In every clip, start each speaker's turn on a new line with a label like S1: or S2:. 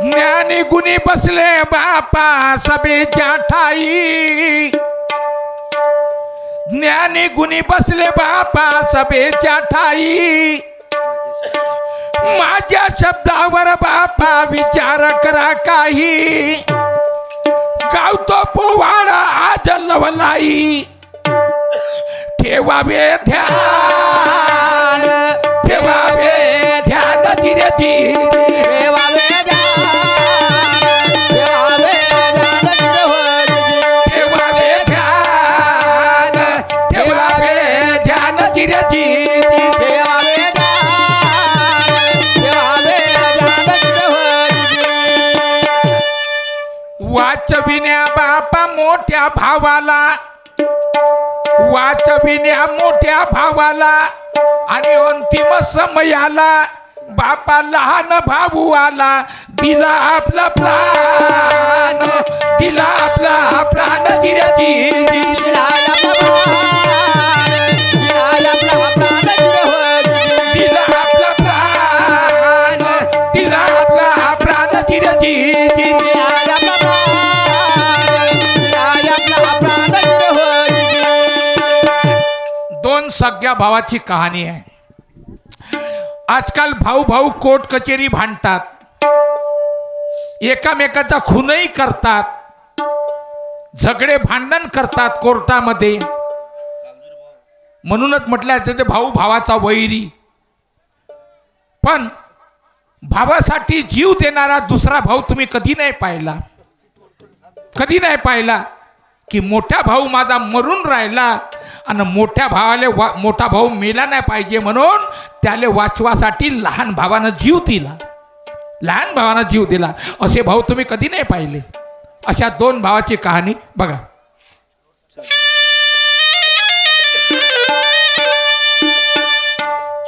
S1: ज्ञानी गुणी बसले बापा सभेच्या ठाई, ज्ञानी गुणी बसले बापा सभेच्या ठाई, माझ्या शब्दावर बापा विचार करा काही, गावतो पोवाडा आज लवलाई, ठेवावे ध्यान, ठेवावे ध्यान जिरेची,
S2: ठेवावे
S1: ठेवावे ध्यान, ठेवावे ध्यान जिरेची, वाचविण्या बापा मोठ्या भावाला, वाचविण्या मोठ्या भावाला, आणि अंतिम समयाला बापा लहान भाऊ आला, दिला आपला प्राण, दिला आपला प्राण जिराजी, दिला आपला प्राण, दिला आपला प्राण जिराजी, दोन सगळ्या भावाची कहाणी आहे. आजकाल भाऊ भाऊ कोर्ट कचेरी भांडतात, एकामेकाचा खूनही करतात, झगडे भांडण करतात कोर्टामध्ये. म्हणूनच म्हटलं जातं ते भाऊ भावाचा वैरी. पण भावासाठी जीव देणारा दुसरा भाऊ तुम्ही कधी नाही पाहिला, कधी नाही पाहिला. की मोठा भाऊ माझा मरून राहिला आणि मोठ्या भावाले मोठा भाऊ मेला नाही पाहिजे म्हणून त्याले वाचवासाठी लहान भावानं जीव दिला, लहान भावानं जीव दिला. असे भाऊ तुम्ही कधी नाही पाहिले. अशा दोन भावाची कहाणी बघा.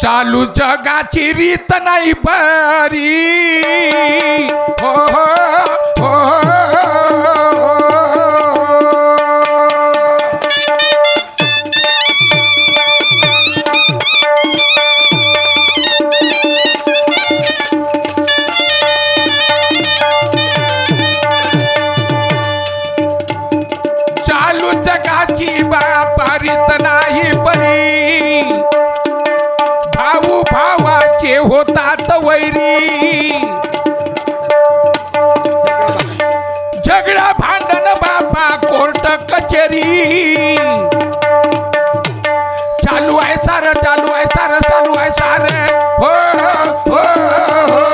S1: चालू जगाची रीत नाही बरी, हो हो हो, जगाची बापारीत नाही बरी, भाऊ भावाचे होतात वैरी, झगडा भांडण बापा कोर्ट कचेरी, चालू आहे सार, चालू आहे सार, चालू आहे सार, हो हो हो.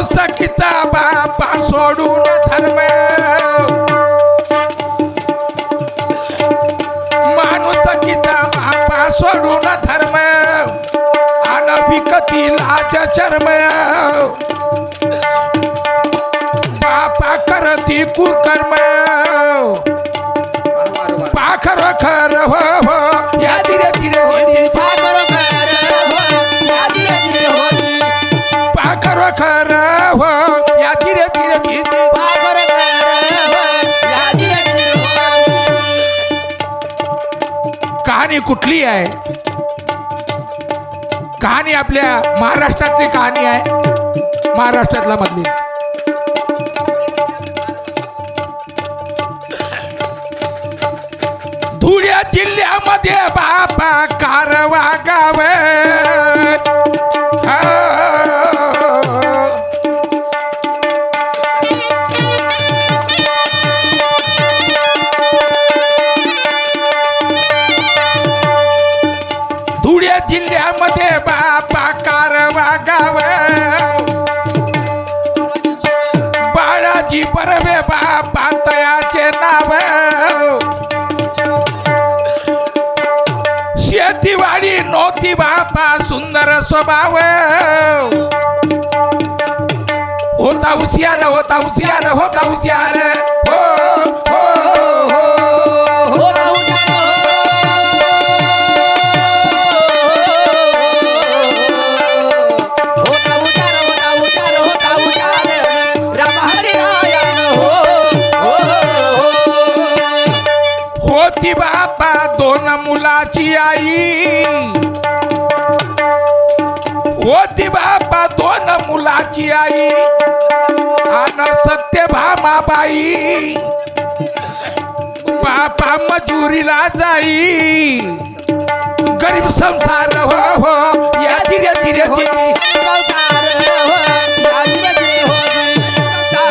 S1: सखीचा बापा सोडून धर्म, माणूस सखीचा बापा सोडून धर्म, अनभिकती लाज शर्म, बापा करती कुकर्म, पाखर खर हो हो या धीरे धीरे, पाखर खर हो या धीरे धीरे, कहाणी कुठली आहे. कहाणी आपल्या महाराष्ट्रातली कहाणी आहे, महाराष्ट्रातला मधली. धुळे जिल्ह्यामध्ये बापा कारवा गाव, धुळे जिल्ह्यामध्ये बापा कारवा गाव, बाळाजी बर्वे बापा तयाचे नाव, शेत होती वाडी नव्हती बापा सुंदर स्वभाव होता हुशार होता हुशार होता हुशार हो हो
S2: होता हुशार होता हुशार होता हुशार होता हुशार राम हरी रायण हो
S1: होती बापा दोन मुलाची आई होती बापा दोन मुलाची आई आन सत्यभामाबाई बापा मजुरीला जाई गरीब संसार हो हो या धीरे धीरे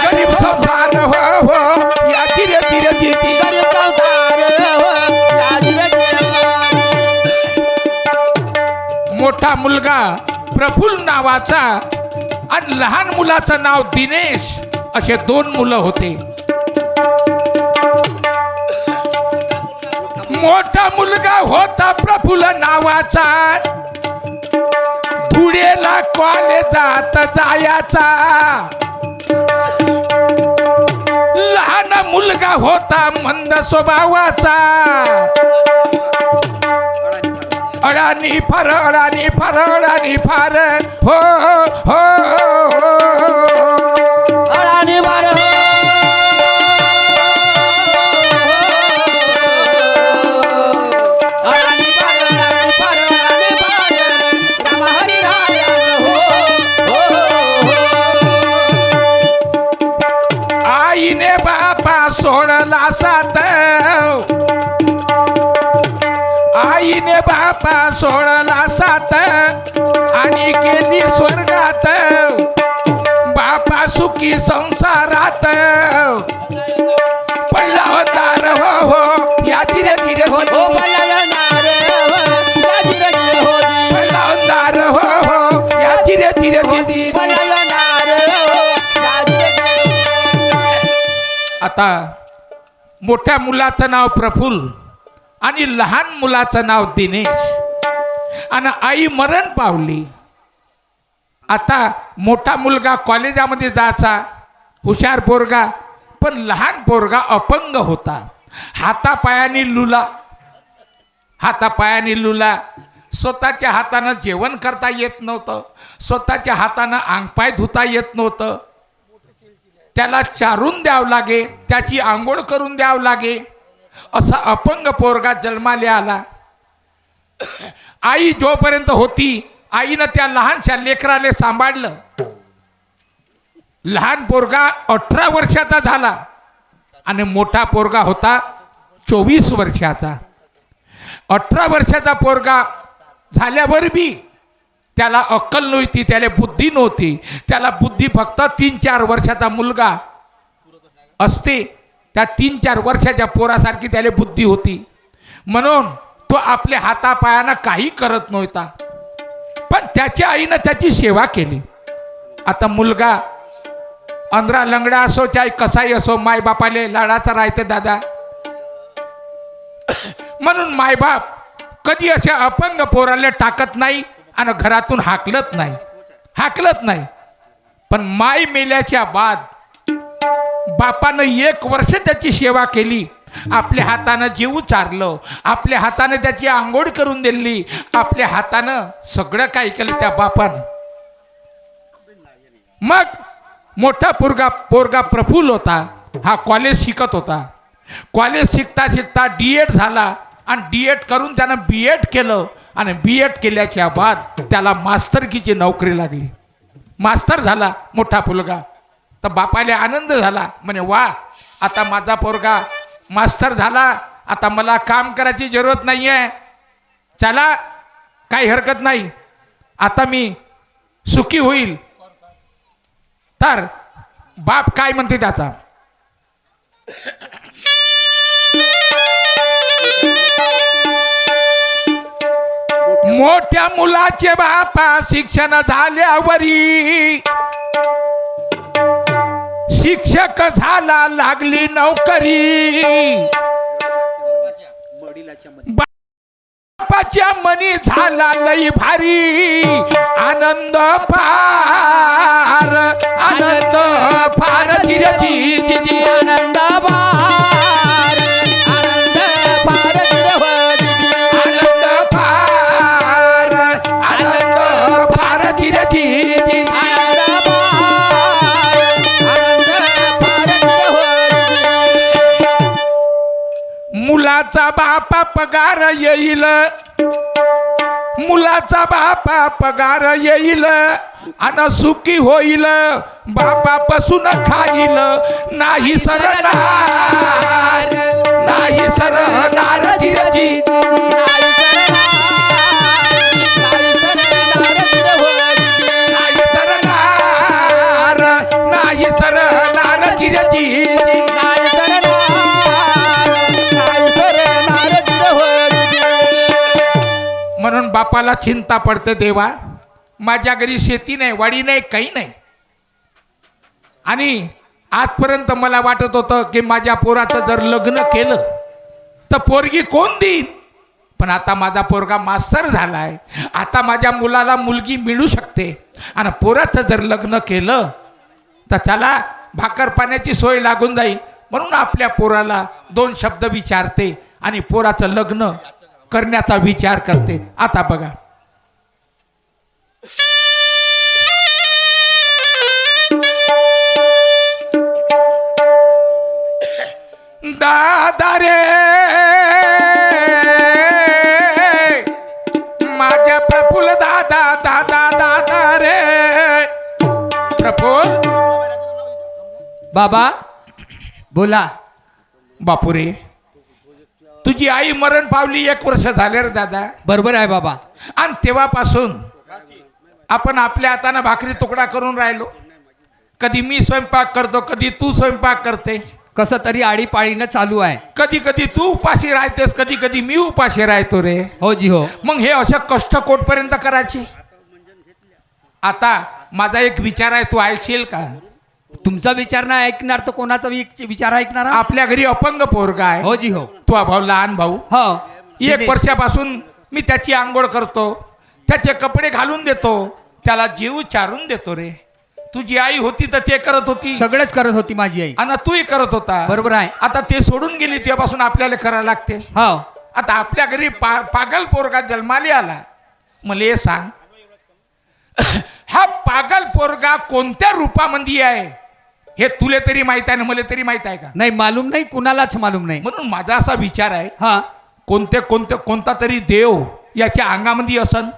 S1: गरीब संसार हो हो या धीरे धीरे मोठा मुलगा प्रफुल्ल नावाचा आणि लहान मुलाचं नाव दिनेश असे दोन मुलं होते. मोठा मुलगा होता प्रफुल्ल नावाचा धुळेला कॉलेजात जायचा. लहान मुलगा होता मंद स्वभावाचा अडाणी फार अडाणी फार अडाणी फार हो हो
S2: अडाणी फार अडाणी फार अडाणी फार अडाणी फार राम हरी रायण हो
S1: आईने बापा सोडला सात आईने बापा सोडला सात आणि गेली स्वर्गात बापा सुखी संसारात पडला होता र हो हो या धीरे धीरे हो
S2: हो पडणार या धीरे धीरे हो
S1: पडला होता र हो हो या धीरे धीरे दीदी.
S2: पडणार या धीरे
S1: आता मोठ्या मुलाचं नाव प्रफुल्ल आणि लहान मुलाचं नाव दिनेश आणि आई मरण पावली. आता मोठा मुलगा कॉलेजामध्ये जायचा हुशार पोरगा पण लहान पोरगा अपंग होता. हातापायाने लुला स्वतःच्या हातानं जेवण करता येत नव्हतं. स्वतःच्या हातानं अंगपाय धुता येत नव्हतं. त्याला चारून द्यावं लागे त्याची आंघोळ करून द्यावं लागे असा अपंग पोरगा जन्माला आला. आई जोपर्यंत होती आईनं त्या लहानशा लेकराला सांभाळलं. लहान पोरगा 18 वर्षाचा झाला आणि मोठा पोरगा होता 24 वर्षाचा. 18 वर्षाचा पोरगा झाल्यावर बी त्याला अक्कल नव्हती त्याला बुद्धी नव्हती. त्याला बुद्धी फक्त 3-4 वर्षाचा मुलगा असते त्या 3-4 वर्षाच्या पोरासारखी त्याला बुद्धी होती म्हणून तो आपल्या हातापायानं काही करत नव्हता. पण त्याच्या आईनं त्याची सेवा केली. आता मुलगा अंधरा लंगडा असो चाहे कसाही असो मायबापाले लाडाचा राहते दादा. म्हणून मायबाप कधी अशा अपंग पोराला टाकत नाही आणि घरातून हाकलत नाही. पण माय मेल्याच्या बाद बापानं 1 वर्ष त्याची सेवा केली. आपल्या हातानं जीव चारलं आपल्या हातानं त्याची आंघोळ करून दिली आपल्या हातानं सगळं काही केलं त्या बापानं. मग मोठा पोरगा प्रफुल्ल होता. हा कॉलेज शिकत होता. कॉलेज शिकता D.Ed झाला आणि D.Ed करून त्यानं B.Ed केलं आणि B.Ed केल्याच्या बाद त्याला मास्तरकीची नोकरी लागली. मास्तर झाला मोठा मुलगा. तर बापाला आनंद झाला म्हणे वा आता माझा पोरगा मास्तर झाला आता मला काम करायची जरूरत नाही आहे. चला काही हरकत नाही आता मी सुखी होईल. तर बाप काय म्हणते त्याचा मोठ्या मुलाचे बापा शिक्षण झाल्यावरी शिक्षक झाला लागली नोकरी. माझ्या मनी झाला लई भारी आनंद फार आनंद फार धीरजी दिदी
S2: आनंद फार आनंद फार दिरवजी
S1: आनंद फार आनंद फार धीरजी दिदी
S2: आनंद फार दिरवजी
S1: मुलाचा बापा पगार येईल मुलाचा बापा पगार येईल अन सुखी होईल बापापासून खाईल नाही सरणार नाही सरणार धीरजी नाही सरणार नाही सरणार धीरजी म्हणून बापाला चिंता पडते देवा माझ्या घरी शेती नाही वाडी नाही काही नाही आणि आजपर्यंत मला वाटत होतं की माझ्या पोराचं जर लग्न केलं तर पोरगी कोण देईन पण आता माझा पोरगा मास्तर झाला आहे आता माझ्या मुलाला मुलगी मिळू शकते आणि पोराचं जर लग्न केलं तर त्याला भाकर पाण्याची सोय लागून जाईल म्हणून आपल्या पोराला 2 शब्द विचारते आणि पोराचं लग्न करण्याचा विचार करते आता बघा दादा रे माझ्या प्रफुल्ल दादा दादा दादा रे प्रफुल्ल
S3: बाबा बोला.
S1: बापुरे तुझी आई मरण पावली 1 वर्ष झाले रे दादा
S3: बरोबर आहे बाबा.
S1: आणि तेव्हापासून आपण आपल्या हाताने भाकरी तुकडा करून राहिलो कधी मी स्वयंपाक करतो कधी तू स्वयंपाक करते
S3: कसं तरी आडीपाळीनं चालू आहे.
S1: कधी कधी तू उपाशी राहतेस कधी कधी मी उपाशी राहतो रे
S3: हो जी हो.
S1: मग हे असं कष्ट कोटपर्यंत करायचे आता माझा एक विचार आहे तू ऐकशील का
S3: तुमचा विचार नाही ऐकणार तर कोणाचा विचार ऐकणार हा?
S1: आपल्या घरी अपंग पोरगा आहे
S3: हो जी हो.
S1: तू भाऊ लहान भाऊ
S3: हो
S1: 1 वर्षापासून मी त्याची आंघोळ करतो त्याचे कपडे घालून देतो त्याला जीव चारून देतो रे तुझी आई होती तर ते करत होती
S3: सगळंच करत होती माझी आई.
S1: आणि तूही करत होता
S3: बरोबर आहे.
S1: आता ते सोडून गेली तेव्हापासून आपल्याला करायला लागते
S3: हो
S1: आता आपल्या घरी पागल पोरगा जन्माला आला मला हे सांग हा पागल पोरगा कोणत्या रूपामध्ये आहे हे तुले तरी माहित आहे ना मला तरी माहित आहे का
S3: नाही मालूम नाही कुणालाच मालूम नाही.
S1: म्हणून माझा असा विचार आहे
S3: हा
S1: कोणता तरी देव याच्या अंगामध्ये असन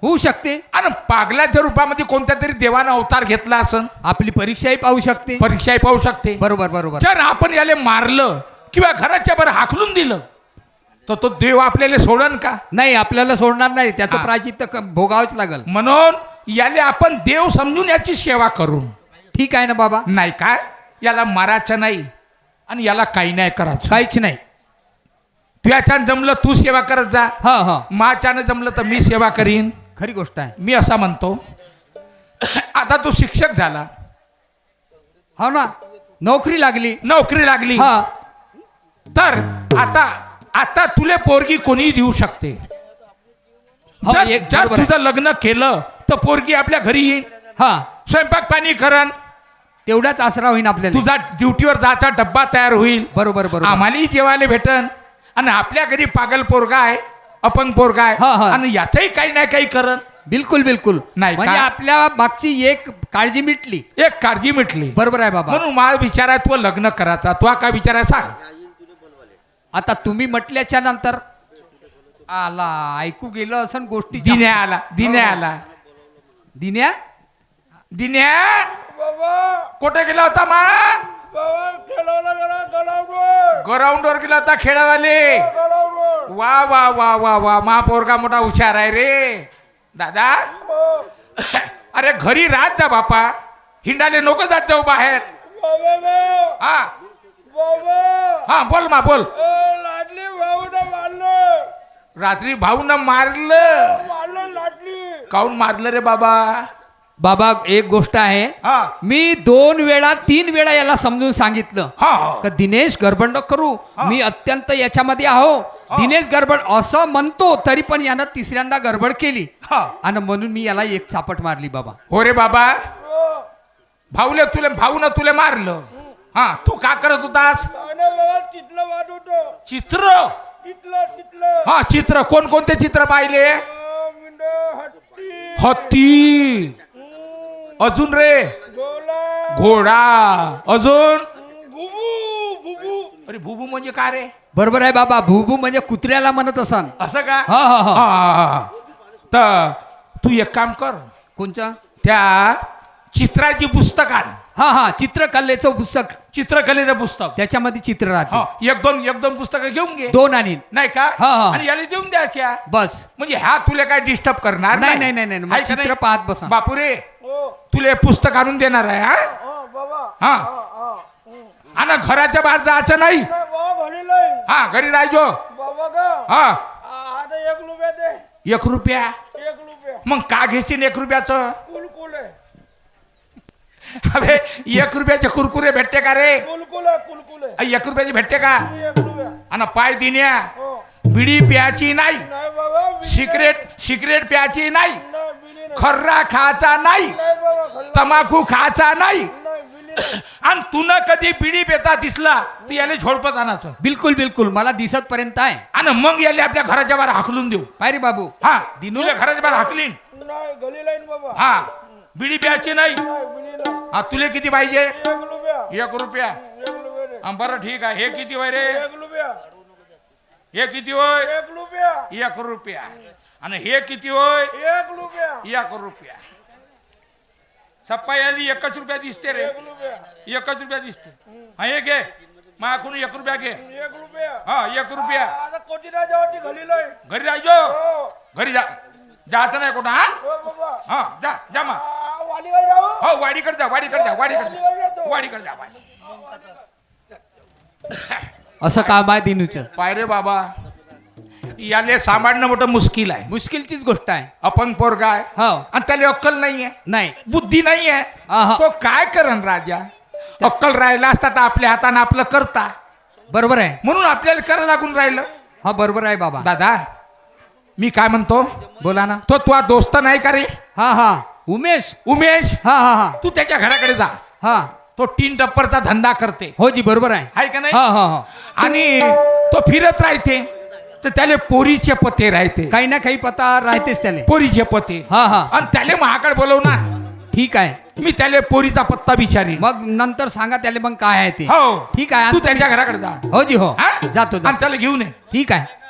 S3: होऊ शकते.
S1: आणि पागलाच्या रूपामध्ये कोणत्या तरी देवानं अवतार घेतला असन
S3: आपली परीक्षाही पाहू शकते.
S1: परीक्षाही पाहू शकते
S3: बरोबर बरोबर.
S1: जर आपण याला मारलं किंवा घराच्या बरं हाकलून दिलं तर तो देव आपल्याला सोडन का
S3: नाही आपल्याला सोडणार नाही त्याचं
S1: हा.
S3: प्रायचित्त भोगावंच लागल.
S1: म्हणून याले आपण देव समजून याची सेवा करू
S3: ठीक आहे ना बाबा.
S1: नाही काय याला मारायचं नाही आणि याला काही नाही करायचं
S3: काहीच नाही.
S1: तुझ्याच्यानं जमलं तू सेवा करत जा
S3: हा हा
S1: माच्यानं जमलं तर मी सेवा करीन
S3: खरी गोष्ट आहे.
S1: मी असा म्हणतो आता तू शिक्षक झाला
S3: हो ना नोकरी लागली.
S1: नोकरी लागली
S3: हा
S1: तर आता तुले पोरगी कोणी देऊ शकते
S3: हो,
S1: जर
S3: एक
S1: जर
S3: बरोबर आहे.
S1: तुझं लग्न केलं तर पोरगी आपल्या घरी येईल
S3: हा
S1: स्वयंपाक पाणी करण
S3: तेवढाच आसरा होईन आपल्याला.
S1: तुझा ड्युटीवर जायचा डब्बा तयार होईल
S3: बरोबर बरोबर.
S1: आम्हालाही जेवायला भेटन आणि आपल्या घरी पागल पोरगा आहे अपंग पोरगा
S3: हा,
S1: आहे
S3: हा.
S1: आणि याचंही काही नाही काही करण
S3: बिलकुल बिलकुल
S1: नाही
S3: म्हणजे
S1: का?
S3: आपल्या मागची एक काळजी मिटली.
S1: एक काळजी मिटली
S3: बरोबर आहे बाबा.
S1: म्हणून माझा विचार आहे तू लग्न करायचा तू काय विचार आहे सांग
S3: आता तुम्ही म्हटल्याच्या नंतर आला ऐकू गेलं असं गोष्टी
S1: दिन्या आला
S3: दिन्या
S1: दिन्या कुठे गेला होता मा ग्राउंडवर गेला होता खेळावाले वा वा वा वा वा मा पोरगा मोठा हुशार आहे रे दादा अरे घरी राहत जा बापा हिंडाले नको जात जाऊ बाहेर हा हा बोल मा बोल रात्री भाऊन मारलं काऊन मारलं रे बाबा
S3: बाबा एक गोष्ट आहे
S1: हा
S3: मी 2-3 वेळा याला समजून सांगितलं
S1: हा
S3: का दिनेश गडबड नको करू मी अत्यंत याच्यामध्ये आहो दिनेश गडबड असं म्हणतो तरी पण यानं तिसऱ्यांदा गडबड केली
S1: हा
S3: आणि म्हणून मी याला एक चापट मारली बाबा.
S1: हो रे बाबा, भाऊनं तुले मारलं. हा, तू का करत होतास?
S4: चित्र वाजवतो.
S1: चित्र?
S4: तिथलं
S1: हा, चित्र. कोणते चित्र पाहिले?
S4: हत्ती,
S1: हत्ती. अजून रे?
S4: डोला,
S1: घोडा. अजून?
S4: भुबू भुबू.
S1: अरे भुबू म्हणजे काय रे?
S3: बरोबर आहे बाबा, भूभू म्हणजे कुत्र्याला म्हणत असन.
S1: असं का?
S3: हा, हा, हा.
S1: हा. तर तू एक काम कर,
S3: कोणच्या?
S1: त्या चित्राची पुस्तक आण.
S3: हा हा, चित्रकलेचं पुस्तक,
S1: चित्रकलेचं पुस्तक.
S3: त्याच्यामध्ये चित्र राहते.
S1: हा, एक दोन पुस्तकं घेऊन घे.
S3: 2 आणीन.
S1: नाही का?
S3: हा, हा.
S1: आणि याला देऊन द्यायच्या.
S3: बस.
S1: म्हणजे ह्या तुला काय डिस्टर्ब करणार
S3: नाही, नाही, नाही, नाही. मग
S1: आहे का
S3: चित्र
S1: नाही?
S3: पाहत बसा.
S1: बापुरे,
S4: हो
S1: तुला हे पुस्तक आणून देणार आहे. हा
S4: बाबा.
S1: हा,
S4: हा.
S1: आणि घराच्या बाहेर जायचं नाही.
S4: बाबा घरी लय.
S1: हा, घरी राहायचो.
S4: बाबा का?
S1: हा,
S4: आता 1 रुपया दे.
S1: 1 रुपया.
S4: 1 रुपया.
S1: मग का घेशील 1 रुपयाचं?
S4: कुलकुल आहे.
S1: अबे 1 रुपयाचे कुरकुरे भेटते का रे?
S4: कुलकुल आहे, कुलकुल आहे.
S1: 1 रुपयाचे भेटते का?
S4: 1 रुपया.
S1: आणि पाय दिन्या,
S4: हो.
S1: बिडी प्याची नाही,
S4: नाही बाबा.
S1: सिगरेट प्याची नाही,
S4: नाही बिली नाही.
S1: खर्रा खायचा नाही,
S4: नाही बाबा खाल्ला.
S1: तमाखू खायचा नाही.
S4: नाही बिली नाही.
S1: आणि तुला कधी बिडी पेता दिसला तर याला झोडपत आणायचं.
S3: बिलकुल बिलकुल, मला दिसत पर्यंत आहे.
S1: आणि मग याला आपल्या घराच्या बाहेर हाकलून देऊ.
S3: पाय रे बाबू.
S1: हा,
S3: दिनू?
S1: तुला घराच्या बाहेर हाकलीन.
S4: नाही गली लाईन बाबा.
S1: हा, बिडी प्याची नाही.
S4: नाही बिली नाही.
S1: हा, तुला किती पाहिजे?
S4: 1 रुपया.
S1: 1 रुपया.
S4: 1 रुपया दे.
S1: हा, बरं ठीक आहे. हे किती होय रे?
S4: 1 रुपया.
S1: हे किती होय?
S4: 1 रुपया.
S1: 1 रुपया. आणि हे किती होय?
S4: 1 रुपया.
S1: 1 रुपया. सप्पा याली 1 रुपया दिसते रे.
S4: 1 रुपया.
S1: 1 रुपया दिसते. हा, हे घे माझ्याकडून 1 रुपया घे.
S4: 1 रुपया.
S1: हा, 1 रुपया.
S4: आता कोटी राजावरती घाली लय.
S1: घरी राहायचो.
S4: हो.
S1: घरी जायचं नाही कुठं. हा,
S4: हो बाबा.
S1: हा, जा मग.
S4: वालीवर जाऊ.
S1: हो, वाडीकडे जा. वाडीकडे जा.
S3: असं काम आहे दिनूचं.
S1: पाय रे बाबा, याले सांभाळणं मोठं मुश्किल आहे.
S3: मुश्किलचीच गोष्ट आहे.
S1: अपंग पोरगा आहे
S3: हो.
S1: आणि त्याला अक्कल नाहीये,
S3: नाही.
S1: बुद्धी नाहीये.
S3: आहा.
S1: तो काय करन राजा? अक्कल राहिला असता तर आपल्या हाताने आपलं करता.
S3: बरोबर आहे.
S1: म्हणून आपल्याला करायला लागून राहिलं.
S3: हा, बरोबर आहे बाबा.
S1: दादा, मी काय म्हणतो,
S3: बोला ना.
S1: तो तुझा दोस्त नाही का रे?
S3: हा हा, उमेश.
S1: उमेश.
S3: हा हा हा
S1: तू त्याच्या घराकडे जा.
S3: हा.
S1: तो 3 टप्परचा धंदा करते.
S3: हो जी, बरोबर आहे.
S1: आहे का नाही?
S3: हा हा हा.
S1: आणि तो फिरत राहते तर त्याला पोरीचे पते राहते.
S3: काही ना काही पता राहतेच त्याले.
S1: पोरीचे पते.
S3: हा हा,
S1: आणि त्याला महाकडे बोलवणार.
S3: ठीक आहे.
S1: मी त्याला पोरीचा पत्ता विचारी.
S3: मग नंतर सांगा त्याले मग काय आहे ते.
S1: हो,
S3: ठीक आहे.
S1: तू
S3: आणि
S1: त्यांच्या घराकडे जा.
S3: हो जी, हो.
S1: हा?
S3: जातो
S1: आणि त्याला घेऊन ये.
S3: ठीक आहे.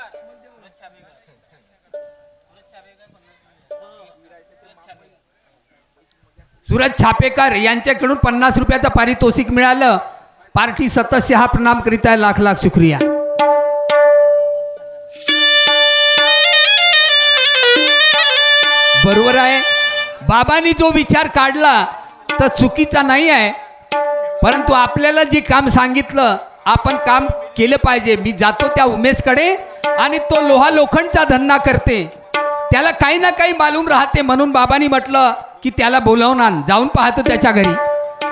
S3: सूरज छापेकर यांच्याकडून 50 रुपयाचं पारितोषिक मिळालं. पार्टी सदस्य हा प्रणाम करीत आहे. लाख लाख शुक्रिया. बरोबर आहे. बाबांनी जो विचार काढला तर चुकीचा नाही आहे, परंतु आपल्याला जे काम सांगितलं आपण काम केलं पाहिजे. मी जातो त्या उमेशकडे आणि तो लोहा लोखंडचा धंदा करते, त्याला काही ना काही मालूम राहते, म्हणून बाबांनी म्हटलं की त्याला बोलावून आण. जाऊन पाहतो त्याच्या घरी.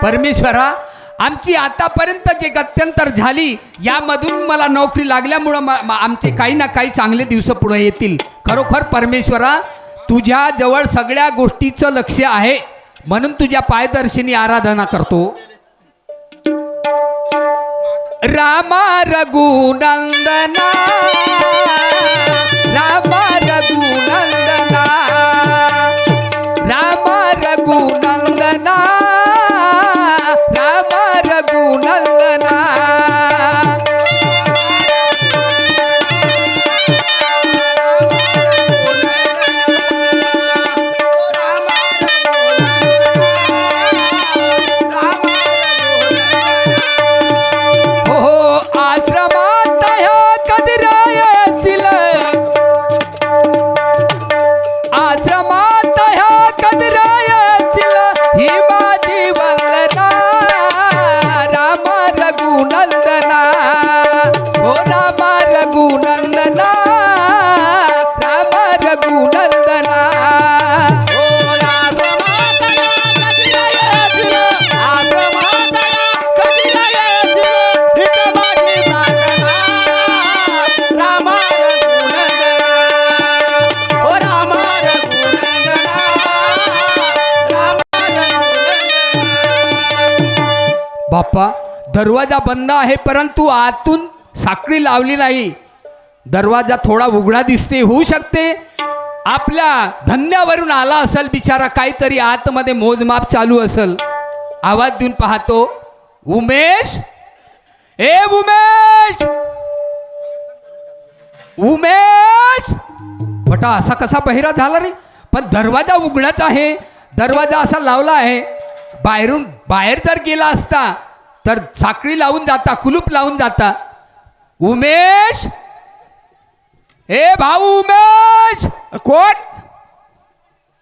S3: परमेश्वरा, आमची आतापर्यंत जे गत्यंतर झाली यामधून मला नोकरी लागल्यामुळं आमचे काही ना काही चांगले दिवस पुढे येतील. खरोखर परमेश्वरा, तुझ्या जवळ सगळ्या गोष्टीचं लक्ष आहे, म्हणून तुझ्या पायदर्शनी आराधना करतो. रामा रघुनंदना, रामा रघुनंदना, रामा रघुनंदना, रामा रघुनंदना. आश्रमात ह्या कधी रायसील, आश्रमात ह्या कधी रायसील, ही माझी वंदना. राम रघुनंदना, ओ राम रघुनंदना, राम रघुनंदना.
S2: रामा
S3: बाप्पा, दरवाजा बंद आहे परंतु आतून साखळी लावली नाही. दरवाजा थोडा उघडा दिसते. होऊ शकते आपल्या धंद्यावरून आला असेल बिचारा, काहीतरी आतमध्ये मोजमाप चालू असेल. आवाज देऊन पाहतो, उमेश, ए उमेश, उमेश. बटा असा कसा बहिरा झाला रे? पण दरवाजा उघडाच आहे, दरवाजा असा लावला आहे. बाहेर जर गेला असता तर साखळी लावून जाता, कुलूप लावून जाता. उमेश, ए भाऊ उमेश.
S4: कोण?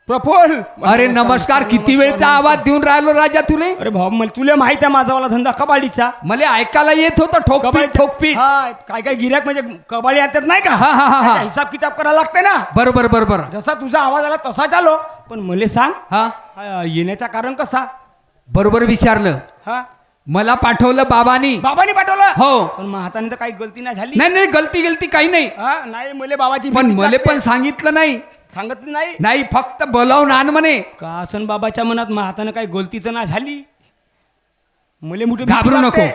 S4: प्रफुल्ल.
S3: अरे नमस्कार. किती वेळचा आवाज देऊन राहिलो राजा तुले?
S4: अरे भाऊ, मला तुला माहित आहे माझावाला धंदा कबाडीचा.
S3: मला ऐकायला येत होतं ठोकपीट ठोकपीट.
S4: हा, काय काय गिऱ्हाईक म्हणजे कबाडी आणतात नाही का?
S3: हा, हा, हा, हा.
S4: त्याचा हिसाब किताब करायला लागते ना.
S3: बरोबर बरोबर.
S4: जसा तुझा आवाज आला तसा चालो. पण मला सांग,
S3: हा,
S4: येण्याचा कारण कसा?
S3: बरोबर विचारलं.
S4: हा,
S3: मला पाठवलं बाबांनी.
S4: बाबांनी पाठवलं.
S3: हो.
S4: पण मग हाताने तर काही गलती नाही झाली.
S3: नाही नाही, गलती काही नाही.
S4: हा, नाही मले बाबाची
S3: पण
S4: भीती
S3: मले
S4: वाटते.
S3: पण सांगितलं नाही.
S4: सांगितलं नाही
S3: नाही, फक्त बोलावून आण म्हणे.
S4: का असन बाबाच्या मनात मग हाताने काही गलती तर नाही झाली. मले मोठी भीती
S3: घाबरू नको.
S4: वाटते.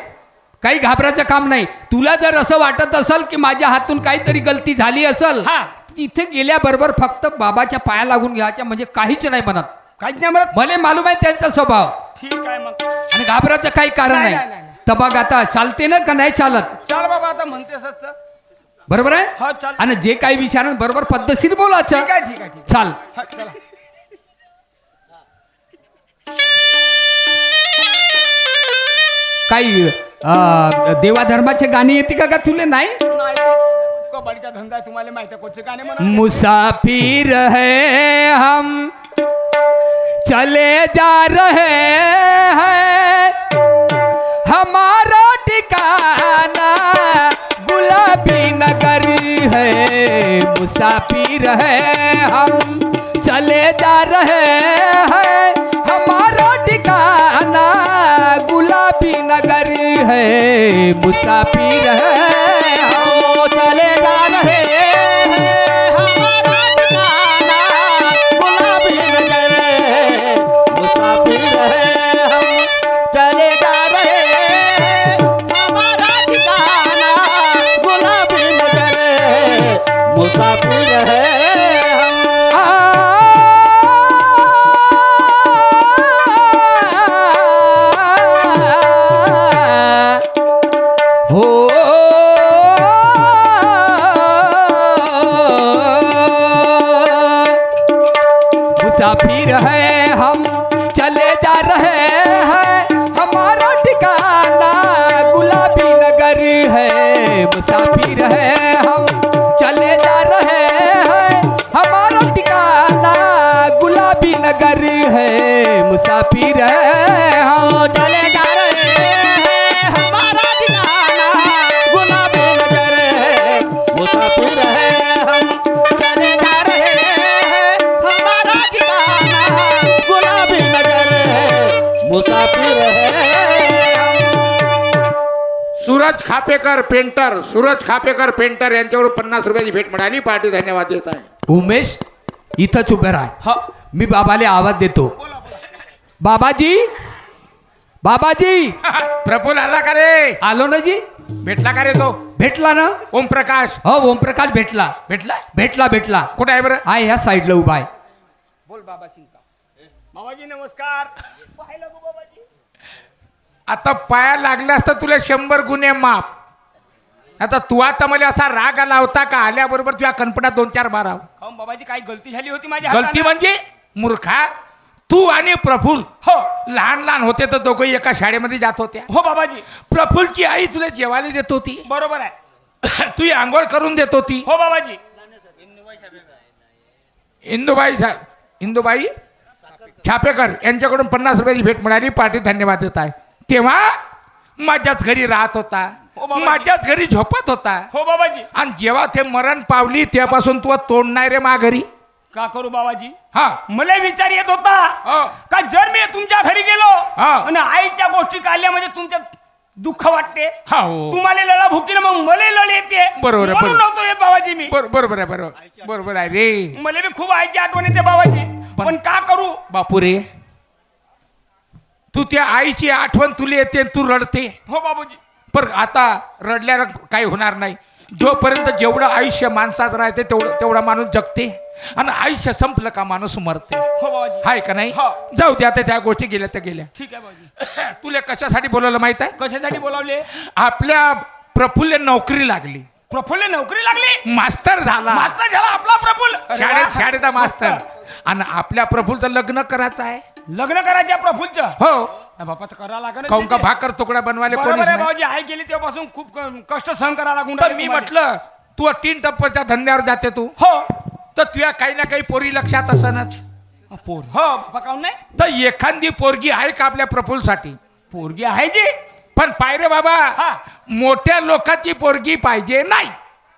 S3: काही घाबरायचं काम नाही. तुला जर असं वाटत असेल की माझ्या हातून काहीतरी गलती झाली असेल,
S4: हा.
S3: तिथे गेल्याबरोबर फक्त बाबाच्या पाया लागून घ्यायच्या, म्हणजे काहीच नाही म्हणत.
S4: काहीच नाही म्हणत.
S3: मला मालूम आहे त्यांचा स्वभाव.
S4: ठीक आहे मग.
S3: आणि घाबरायचं काही कारण
S4: नाही,
S3: नाही.
S4: नाही, नाही.
S3: तर बघ आता चालते ना का नाही चालत?
S4: चाल बाबा, आता म्हणतेस तर.
S3: बरोबर आहे.
S4: हा, चाल.
S3: आणि जे काही विचार बरोबर पद्धतशीर बोलायचं.
S4: ठीक आहे, ठीक आहे, ठीक आहे.
S3: चाल.
S4: हा, चला.
S3: काही देवाधर्माचे गाणी येते का तुले? नाही.
S4: नाही, कबाडीचा धंदा आहे, तुम्हाला माहिती आहे. कोणते गाणे म्हणून
S3: मुसाफिर है हम, चले जा रहे हैं, हमारा ठिकाना गुलाबी नगर है. मुसाफिर है हम, चले जा रहे हैं, हमारा ठिकाना गुलाबी नगर है. मुसाफिर है हम,
S2: ओ चले जा रहे हैं, हमारा ठिकाना गुलाबी नगर है. मुसाफिर है हम, चले जा रहे हैं, हमारा ठिकाना गुलाबी नगर है. मुसाफिर है हम.
S3: हो मुसाफिर है हम, चले जा रहे हैं, हमारा ठिकाना गुलाबी नगर है. मुसाफिर है हम, चले जा रहे हैं, हमारा ठिकाना गुलाबी नगर है. मुसाफिर है हम.
S2: ओ चले जा रहे हैं, हमारा ठिकाना गुलाबी नगर है. मुसाफिर है हम, चले जा रहे हैं, हमारा ठिकाना गुलाबी नगर है. मुसाफिर है हम.
S1: सूरज खापेकर पेंटर, सूरज खापेकर पेंटर यांच्याकडून 50 रुपयाची भेट मिळाली. पार्टी धन्यवाद देत आहे.
S3: उमेश इथंच उभे राह.
S4: हा.
S3: मी बाबाला आवाज देतो. बाबाजी, बाबाजी.
S1: प्रफुल्ल आला का रे?
S3: आलो ना जी.
S1: भेटला का रे तो?
S3: भेटला ना?
S1: ओम प्रकाश
S3: हो, ओमप्रकाश भेटला.
S1: भेटला?
S3: भेटला भेटला.
S1: कुठे आहे बरं?
S3: आहे ह्या साईडला उभा आहे.
S4: बाबाजी नमस्कार. पाहिलं गो बाबाजी.
S1: आता पाया लागले असतं तुला 100 गुन्हे माफ. आता तू आता मला असा राग आला होता का आल्याबरोबर तुझ्या कणपणात 2-4 माराव?
S4: काहून बाबाजी, काही गलती झाली होती माझ्या
S1: गलती
S4: हातानं?
S1: म्हणजे मूर्खा, तू आणि प्रफुल्ल
S4: हो
S1: लहान लहान होते तर दोघंही एका शाळेमध्ये जात होत्या.
S4: हो बाबाजी,
S1: प्रफुल्लची आई तुला जेवायला देत होती,
S4: बरोबर आहे.
S1: तू आंघोळ करून देत होती.
S4: हो बाबाजी.
S1: इंदुबाई छापेकर यांच्याकडून 50 रुपयाची भेट मिळाली. पार्टी धन्यवाद देत आहे. तेव्हा माझ्याच घरी राहत होता,
S4: हो बाबाजी.
S1: माझ्याच घरी झोपत होता.
S4: हो बाबाजी.
S1: आणि जेव्हा ते मरण पावली तेव्हापासून तू तोंड नाही रे मा घरी.
S4: का करू बाबाजी?
S1: हा
S4: मला विचार येत होता
S1: हो.
S4: का जर मी तुमच्या घरी गेलो
S1: हा.
S4: आणि आईच्या गोष्टी काढल्या म्हणजे तुमच्या दुःख वाटते.
S1: हा हो.
S4: तुम्हाला लढा भुकीनं मग मला लढ येते.
S1: बरोबर आहे,
S4: म्हणून
S1: बरोबर.
S4: नव्हतो येत बाबाजी मी.
S1: बरोबर आहे, बरोबर आहे रे
S4: मला बी खूप आईची आठवण येते बाबाजी. पण का करू?
S1: बापू रे, तू त्या आईची आठवण तुला येते आणि तू रडते.
S4: हो बाबूजी.
S1: पण आता रडल्यानं काही होणार नाही. जोपर्यंत जेवढं आयुष्य माणसात राहते तेवढा माणूस जगते आणि आयुष्य संपलं का माणूस मरते.
S4: हो बाबूजी.
S1: हाय का नाही.
S4: हो.
S1: जाऊ दे आता त्या गोष्टी गेल्या तर गेल्या.
S4: ठीक आहे बाबूजी.
S1: तुला कशासाठी बोलवलं माहित आहे.
S4: कशासाठी बोलावले.
S1: आपल्या प्रफुल्ल नोकरी लागली.
S4: प्रफुल्ल नोकरी लागली.
S1: मास्तर झाला.
S4: मास्तर झाला आपला प्रफुल्ल. अरे वा.
S1: शाळेचा मास्तर. आणि आपल्या प्रफुल्लचं लग्न करायचं आहे.
S4: लग्न करायच्या प्रफुल्लचं.
S1: हो.
S4: बापा तर करा लागेल.
S1: काऊन का भाकर तुकडा बनवायला कोणीच
S4: बरोबर आहे
S1: नाही.
S4: बाबूजी. आई गेली तेव्हापासून खूप कष्ट सहन करायला लागून
S1: तर
S4: राहिले
S1: मी
S4: तुम्हाला.
S1: म्हटलं तू 3 टप्प्याच्या धंद्यावर जाते तू.
S4: हो
S1: तर तुझ्या काही ना काही पोरी लक्षात असनच.
S4: पोर. हो बापा काऊन नाही.
S1: तर एखादी पोरगी आहे का आपल्या प्रफुल्लसाठी.
S4: पोरगी आहे जी.
S1: पण पायरे बाबा
S4: हा.
S1: मोठ्या लोकांची पोरगी पाहिजे नाही.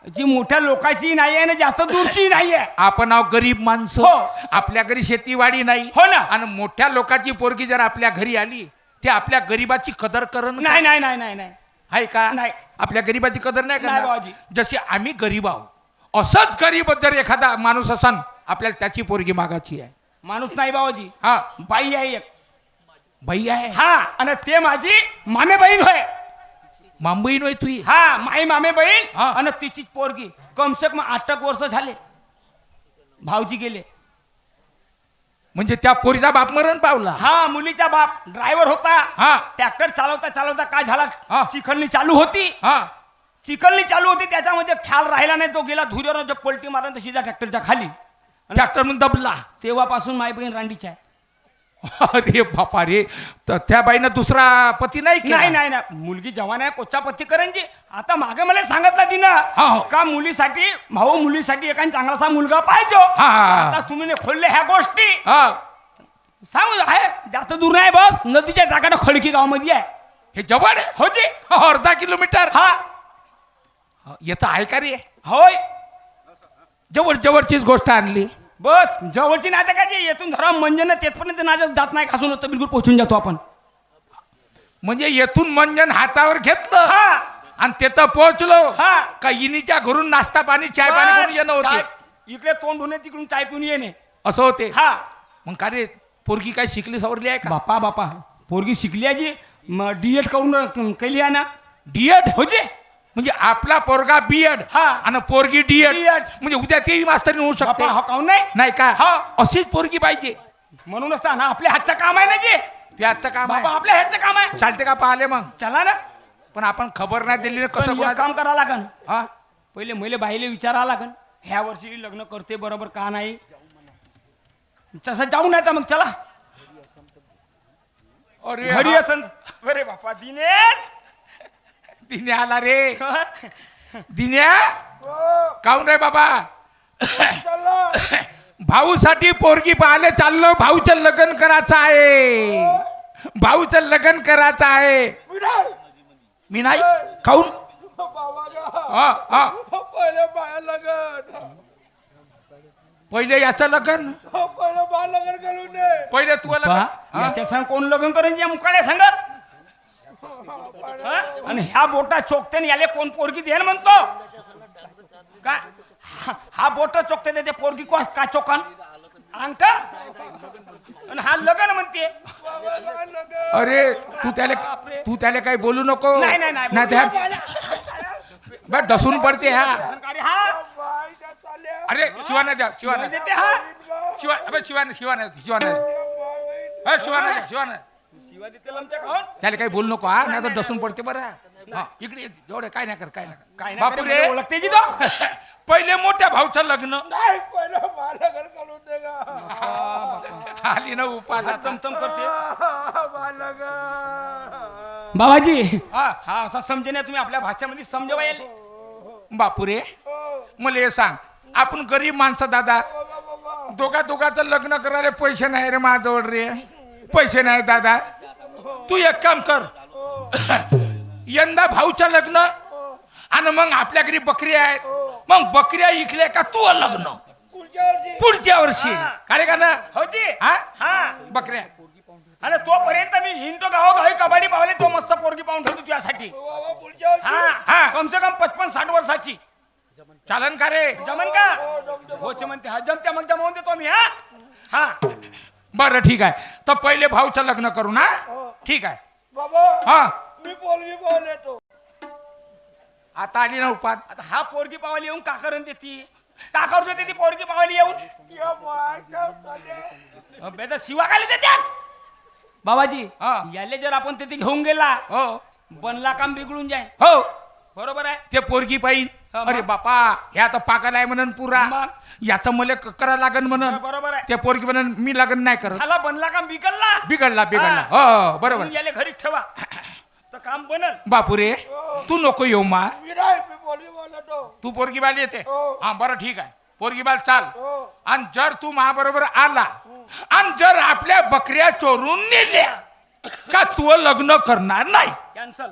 S4: जी मोठ्या लोकांची नाही आहे ना जास्त दूरची नाही आहे.
S1: आपण आहो गरीब माणसं.
S4: हो.
S1: आपल्या घरी शेतीवाडी नाही.
S4: हो ना.
S1: आणि मोठ्या लोकांची पोरगी जर आपल्या घरी आली ते आपल्या गरीबाची कदर करण
S4: नाही नाही नाही नाही नाही.
S1: आहे का.
S4: नाही.
S1: आपल्या गरीबाची कदर नाही
S4: नाही
S1: करणार.
S4: बाबाजी.
S1: जसे आम्ही गरीब आहोत असंच गरीब जर एखादा माणूस असन आपल्याला त्याची पोरगी मागायची आहे.
S4: माणूस नाही बाबाजी.
S1: हा.
S4: बाई आहे एक.
S1: बाई आहे.
S4: हा आणि ते माझी मामे बहीण होय.
S1: मांबई नव्हे तुही.
S4: हा माई मामे बहीण
S1: हा.
S4: आणि तिचीच पोरगी. कमसे कम 8 वर्ष झाले. भाऊजी गेले.
S1: म्हणजे त्या पोरीचा बाप मरण पावला.
S4: हा मुलीचा बाप ड्रायव्हर होता.
S1: हा.
S4: ट्रॅक्टर चालवता चालवता काय झाला.
S1: हा.
S4: चिखलनी चालू होती.
S1: हा.
S4: चिखलनी चालू होती त्याच्यामध्ये ख्याल राहिला नाही. तो गेला धुऱ्यावर जो पलटी मारला तर सीधा ट्रॅक्टरच्या खाली.
S1: ट्रॅक्टर म्हणून दबला.
S4: तेव्हापासून माई बहीण रांडीची आहे.
S1: अरे बापा रे. तर त्या बाईनं दुसरा पती नाही केला?
S4: नाही नाही नाही. मुलगी जवान आहे कोच्चा पत्ती करेंची. आता मागे मला सांगितलं
S1: हा,
S4: तिनं
S1: हो.
S4: का मुलीसाठी भाऊ मुलीसाठी एखादा चांगलासा मुलगा पाहिजे.
S1: हा.
S4: आता तुम्ही खोलले ह्या गोष्टी
S1: हा.
S4: सांगू आहे जास्त दूर नाही. बस नदीच्या टाकानं खडकी गावामध्ये आहे.
S1: हे जवळ आहे?
S4: होती.
S1: अर्धा किलोमीटर.
S4: हा
S1: येतं आहे का रे.
S4: होय.
S1: जवळचीच गोष्ट आणली.
S4: बस जवळची नाते का जे येथून धरा मंजन तेथपर्यंत नाजत जात नाही घासून होतं बिलकुल पोहोचून जातो आपण.
S1: म्हणजे येथून मंजन हातावर घेतलं
S4: हा
S1: आणि तिथं पोहोचलो.
S4: हा.
S1: का इनीच्या घरून नाश्ता पाणी चाय पाणी करून येणं होते.
S4: चाय- इकडे तोंड धुणे तिकडून चाय पिऊन येणे.
S1: असं होते.
S4: हा
S1: मग का रे पोरगी काय शिकली सवरली आहे का.
S4: बापा बापा पोरगी शिकली आहे जी. डीएड करून केली आहे ना.
S1: डीएड.
S4: हो जी.
S1: म्हणजे आपला पोरगा बीएड
S4: हा.
S1: आणि पोरगी डीएड.
S4: डीएड.
S1: म्हणजे उद्या तेही मास्तरी होऊ शकते.
S4: बापा हा काऊन नाही.
S1: नाही का.
S4: हा.
S1: अशीच पोरगी पाहिजे.
S4: म्हणूनच ना आपल्या हातचं काम आहे ना जी.
S1: त्याचं काम
S4: बाबा
S1: आहे.
S4: आपल्या हातचं काम आहे.
S1: चालते का पाहिले मग.
S4: चला ना.
S1: पण आपण खबर नाही दिली ना
S4: पण
S1: कसं
S4: एक
S1: कोणाचं.
S4: काम करा लागन.
S1: हा.
S4: पहिले मैले बाईले विचारा लागन ह्या वर्षी लग्न करते बरोबर का नाही. तसं जाऊ नाही तर मग चला
S1: अरे
S4: घरी
S1: हा.
S4: येतं. अरे बापा दिनेश.
S1: दिन्या आला रे. दिन्या काऊन रे बाबा. भाऊसाठी पोरगी पाहायला चाललो. भाऊचं लग्न करायचं आहे. भाऊचं लग्न करायचं आहे. मी नाही खाऊन. हा हा.
S2: पहिले बाया लगन.
S1: पहिले याचं लग्न.
S2: पहिले बा लगन करून दे.
S1: पहिले तू लग्न. हा?
S4: याच्या संग कोण लग्न करेन या मुकाड्या सांग. आणि ह्या बोटा चोकते याले कोण पोरगी देन म्हणतो का. हा बोट चोकते देते पोरगी का चोकन अंगठ. आणि हा लग्न म्हणते.
S1: अरे तू त्याला काही बोलू नको.
S4: नाही, नाही, नाही.
S1: बस डसून पडते हा.
S4: सरकारी हा
S1: अरे शिवाना द्या. शिवाना
S4: देते हा.
S1: शिवाना शिवाना शिवाना शिवाना
S4: शिवा देते लमच्या खाऊन.
S1: त्याला काही बोलू नको हा. नाही तर डसून पडते बरं. हा इकडे ये. एवढं काय नाही कर काय नाही
S4: काय
S1: कर.
S4: नाही
S1: बापू
S4: करे,
S1: रे
S4: ओळखते जी तो.
S1: पहिले मोठ्या भाऊचं लग्न.
S2: नाही पहिले बा लगन करून दे गा.
S1: आली ना उपाधा.
S4: चमचम करते
S2: बा लगन.
S4: बाबाजी.
S1: हा.
S4: हा असा समजे नाही तुम्ही आपल्या भाषेमध्ये समजवा याले.
S1: बापू रे मला हे सांग. आपण गरीब माणसं दादा. दोघांचं लग्न करायला पैसे नाही रे माझ्याजवळ रे. पैसे नाही दादा. तू एक काम कर. यंदा भाऊचं लग्न आणि मग आपल्या घरी बकरी आहेत. मग बकऱ्या इकल्या का तू लग्न पुढच्या वर्षी. काय का ना.
S4: हो जी.
S1: हा
S4: हा
S1: बकऱ्या.
S4: आणि तोपर्यंत मी हिंडतो गावोगावी कबड्डी पावले तो मस्त पोरगी पाहून ठेवतो तुझ्यासाठी. हा
S1: हा.
S4: कमसे कम 55-60 वर्षाची.
S1: चालन का रे.
S4: जमन का. होच म्हणते हा जमत्या मग जमवून देतो मी. हा हा
S1: बरं ठीक आहे. तर पहिले भाऊचं लग्न करू ना. ठीक आहे
S2: बाबा
S1: हा
S2: मी पोरगी पाहून येतो.
S1: आता आली ना उपात.
S4: आता हा पोरगी पावायला येऊन का करून देती का करू देते ती पोरगी पावायला येऊन
S2: या मायच्या कडे.
S4: अबे तर शिवा खाली देत्यास बाबाजी
S1: हा.
S4: याले जर आपण तिथे घेऊन गेला
S1: हो
S4: बनला काम बिघडून जाईल
S1: हो
S4: बरोबर आहे
S1: ते पोरगी पाहिजे.
S4: हा, मग?
S1: अरे बापा ह्या तर पाकाला आहे म्हणून पुरा
S4: मग?
S1: याचं मला करा लागन म्हणून
S4: बरोबर आहे
S1: ते पोरगी म्हणून मी लागन नाही करत.
S4: झाला बनला काम बिघडला
S1: बिघडला बिघडला
S4: हा.
S1: हो बरोबर.
S4: म्हणून याले घरी ठेवा तर काम बनल
S1: बापुरे तू नको येऊ मा.
S2: मी नाही मी पोरगी पाहून येतो.
S1: तू पोरगी बाल येते
S2: हो.
S1: हा बरं ठीक आहे पोरगी बाल चाल.
S2: हो.
S1: आणि जर तू महाबरोबर आला आणि जर आपल्या बकऱ्या चोरून नेल्या का तू लग्न करणार नाही.
S4: कॅन्सल